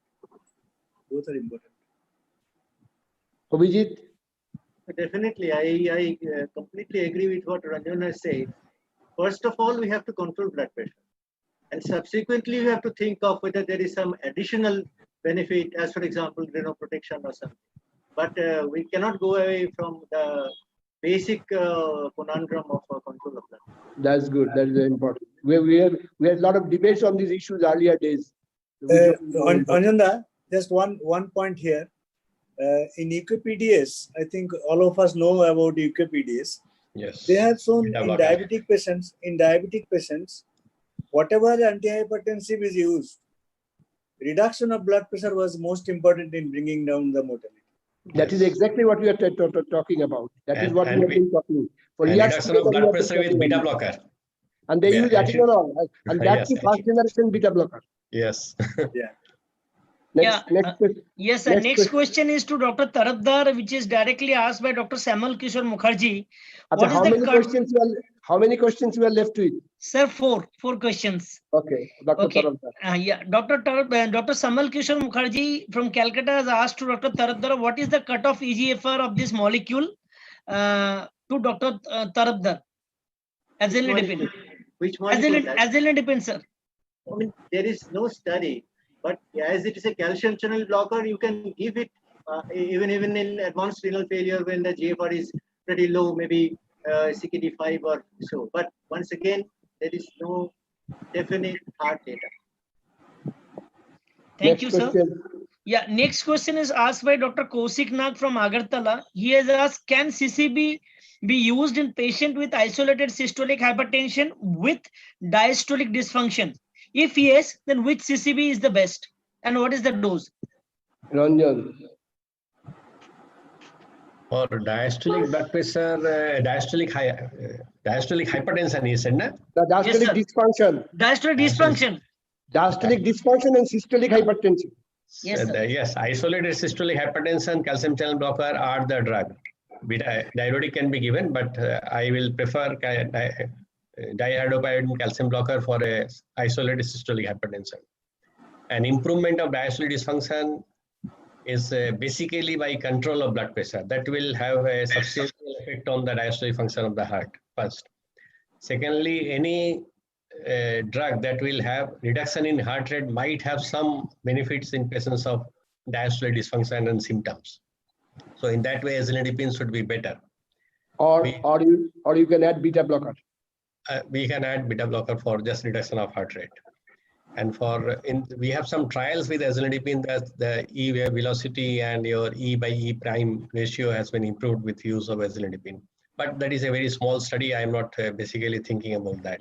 Both are important. Abhijit? Definitely, I completely agree with what Ranjan has said. First of all, we have to control blood pressure. And subsequently, we have to think of whether there is some additional benefit, as for example, renal protection or something. but we cannot go away from the basic conundrum of control of blood. That's good. That is very important. We had a lot of debates on these issues earlier days. Ananda, just one point here. In UKPDS, I think all of us know about UKPDS. Yes. They have shown Beta in blocker. diabetic patients, whatever antihypertensive is used, reduction of blood pressure was most important in bringing down the mortality. That is exactly what we are talking about. That is what we And have been talking. For And years reduction of together, we blood have been pressure with talking beta about it. blocker. And they Yeah, use anti- atenolol, and that's Yes, the first generation beta blocker. Yes. Next question. Yes, sir. Next question is to Dr. Tarabdar, which is directly asked by Dr. Samal Kishore Mukherjee. Achha, What is the cut? how many questions you are left with? Sir, four questions. Okay, Dr. Okay. Tarabdar. Yeah, Dr. Samal Kishore Mukherjee from Calcutta has asked to Dr. Tarabdar, what is the cutoff EGFR of this molecule? To Dr. Tarabdar. Azilnidipine. Which molecule? Azilnidipine, sir. I mean, there is no study, but as it is a calcium channel blocker, you can give it even in advanced renal failure when the GFR is pretty low, maybe CKD5 or so. But once again, there is no definite hard data. Thank you, sir. Yeah, next question is asked by Dr. Kaushik Nag from Agartala. He has asked, can CCB be used in patient with isolated systolic hypertension with diastolic dysfunction? If yes, then which CCB is the best? And what is the dose? Ranjan. For diastolic blood pressure, diastolic hypertension, you said, na? The diastolic dysfunction. Diastolic dysfunction. Diastolic dysfunction and systolic hypertension. Yes, sir. Yes, isolated systolic hypertension, calcium channel blocker are the drug. Diuretic can be given, but I will prefer dihydropyridine calcium blocker for a isolated systolic hypertension. An improvement of diastolic dysfunction is basically by control of blood pressure. That will have a substantial effect on the diastolic function of the heart, first. Secondly, any drug that will have reduction in heart rate might have some benefits in presence of diastolic dysfunction and symptoms. So in that way, azilnidipine should be better. Or you can add beta blocker. We can add beta blocker for just reduction of heart rate. And we have some trials with azilnidipine that the E velocity and your E by E prime ratio has been improved with use of azilnidipine. But that is a very small study. I am not basically thinking about that.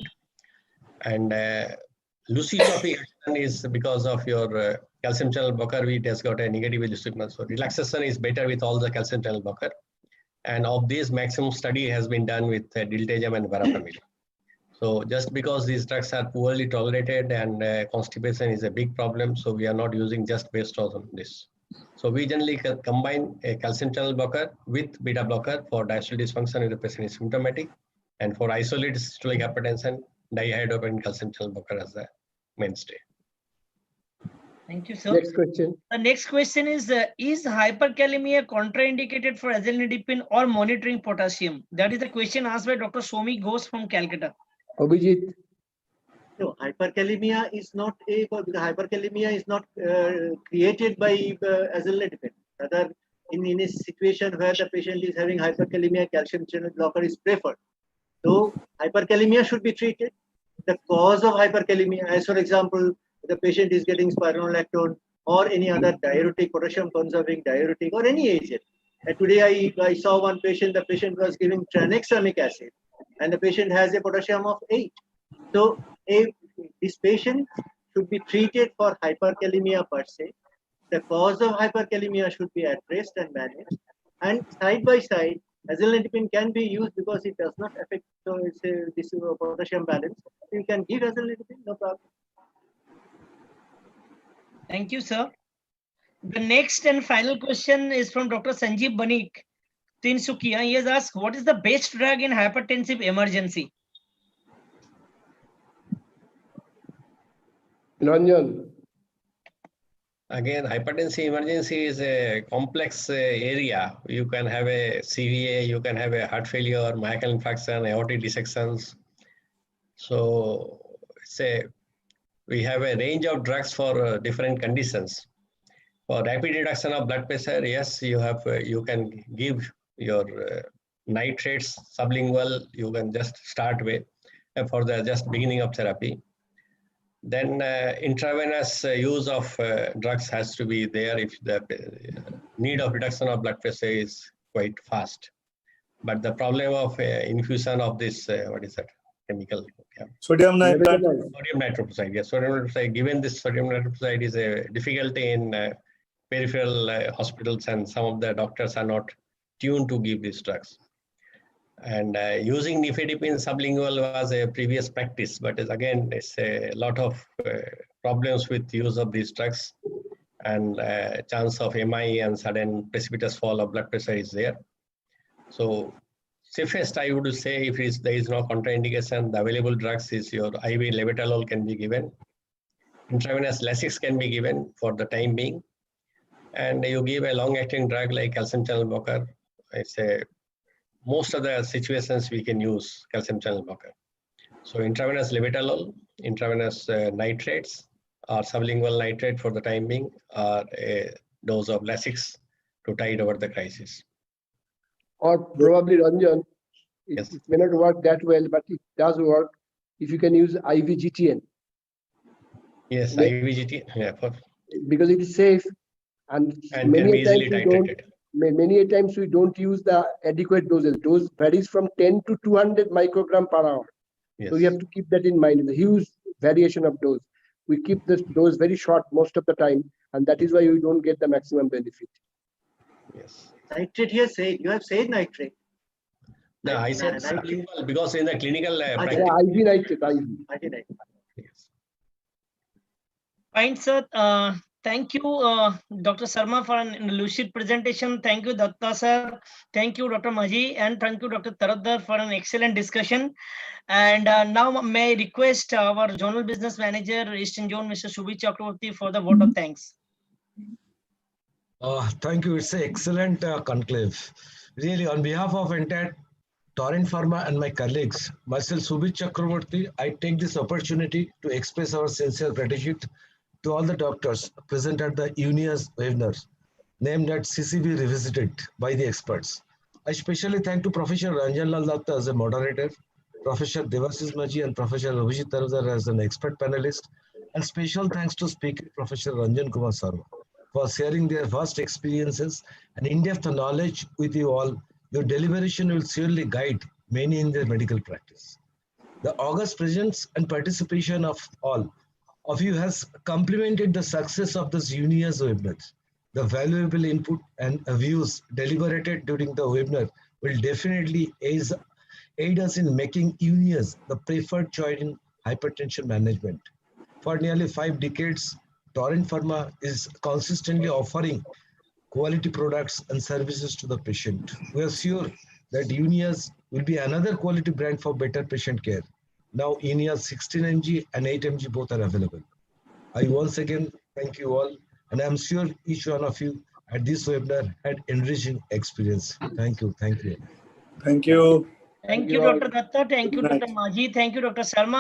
And lusitropic action is because of your calcium channel blocker, it has got a negative allosteric. So relaxation is better with all the calcium channel blocker. And of this, maximum study has been done with diltiazem and verapamil. So just because these drugs are poorly tolerated and constipation is a big problem, so we are not using just based on this. So we generally combine a calcium channel blocker with beta blocker for diastolic dysfunction if the patient is symptomatic, and for isolated systolic hypertension, dihydropyridine calcium channel blocker as the mainstay. Thank you, sir. Next question. The next question is hyperkalemia contraindicated for azilnidipine or monitoring potassium? That is the question asked by Dr. Somi Ghosh from Calcutta. Abhijit. No, hyperkalemia is not created by azilnidipine. Rather, in a situation where the patient is having hyperkalemia, calcium channel blocker is preferred. So hyperkalemia should be treated. The cause of hyperkalemia, as for example, the patient is getting spironolactone or any other diuretic, potassium conserving diuretic or any agent. And today I saw one patient, the patient was giving tranexamic acid and the patient has a potassium of 8. So this patient should be treated for hyperkalemia per se. The cause of hyperkalemia should be addressed and managed. And side by side, azilnidipine can be used because it does not affect this potassium balance. You can give azilnidipine, no problem. Thank you, sir. The next and final question is from Dr. Sanjeev Banik, Tinsukia. He has asked, what is the best drug in hypertensive emergency? Ranjan. Again, hypertensive emergency is a complex area. You can have a CVA, you can have a heart failure, myocardial infarction, aortic dissections. So we have a range of drugs for different conditions. For rapid reduction of blood pressure, yes, you have you can give your nitrates sublingual. You can just start with for the just beginning of therapy. Then intravenous use of drugs has to be there if the need of reduction of blood pressure is quite fast. But the problem of infusion of this, what is that chemical? Yeah. Sodium nitrite. Sodium nitroprusside. Yes, sodium nitroprusside. Given this sodium nitroprusside is a difficulty in peripheral hospitals, and some of the doctors are not tuned to give these drugs. And using nifedipine sublingual was a previous practice, but again, it's a lot of problems with use of these drugs, and chance of MI and sudden precipitous fall of blood pressure is there. So safest, I would say, if there is no contraindication, the available drugs is your IV labetalol can be given. Intravenous Lasix can be given for the time being. And you give a long-acting drug like calcium channel blocker. It's a most of the situations we can use calcium channel blocker. So intravenous labetalol, intravenous nitrates, or sublingual nitrate for the time being, or a dose of Lasix to tide over the crisis. Or probably Ranjan, Yes. it may not work that well, but it does work if you can use IVGTN, Yes, Yeah. IVGT, yeah, because it is safe, and and can many be a times easily we don't. titrated. Many a times we don't use the adequate doses. Dose varies from 10 to 200 microgram per hour. Yes. So you have to keep that in mind. It's a huge variation of dose. We keep this dose very short most of the time, and that is why we don't get the maximum benefit. Yes. Nitrate here said, you have said nitrate. No, I said Nitrate. sublingual because in the clinical practice. Yeah, IV nitrate, IV. Nitrate. Yes. Fine, sir. Thank you, Dr. Sharma, for an lucid presentation. Thank you, Datta sir. Thank you, Dr. Maji, and thank you, Dr. Taraddar, for an excellent discussion. And now may I request our Zonal Business Manager, Eastern Zone, Mr. Shubhi Chakraborty, for the vote of thanks. Thank you. It's an excellent conclave. Really, on behalf of entire Torrent Pharma and my colleagues, myself, Shubhi Chakraborty, I take this opportunity to express our sincere gratitude to all the doctors present at the UNIA's webinars, named at CCB Revisited by the experts. I especially thank to Professor Ranjan Lal Datta as a moderator, Professor Devashish Maji and Professor Abhijit Taraddar as an expert panelist, and special thanks to Speaker Professor Ranjan Kumar Sarma for sharing their vast experiences and in-depth knowledge with you all. Your deliberation will surely guide many in their medical practice. The august presence and participation of all of you has complemented the success of this UNIA's webinars. The valuable input and views deliberated during the webinar will definitely aid us in making UNIA's the preferred choice in hypertension management. For nearly 5 decades, Torrent Pharma is consistently offering quality products and services to the patient. We are sure that UNIA's will be another quality brand for better patient care. Now UNIA's 16 mg and 8 mg both are available. I once again thank you all, and I'm sure each one of you at this webinar had enriching experience. Thank you. Thank you. Thank you. Thank you, all. Dr. Datta. Thank you, Good night. Dr. Maji. Thank you, Dr. Sharma.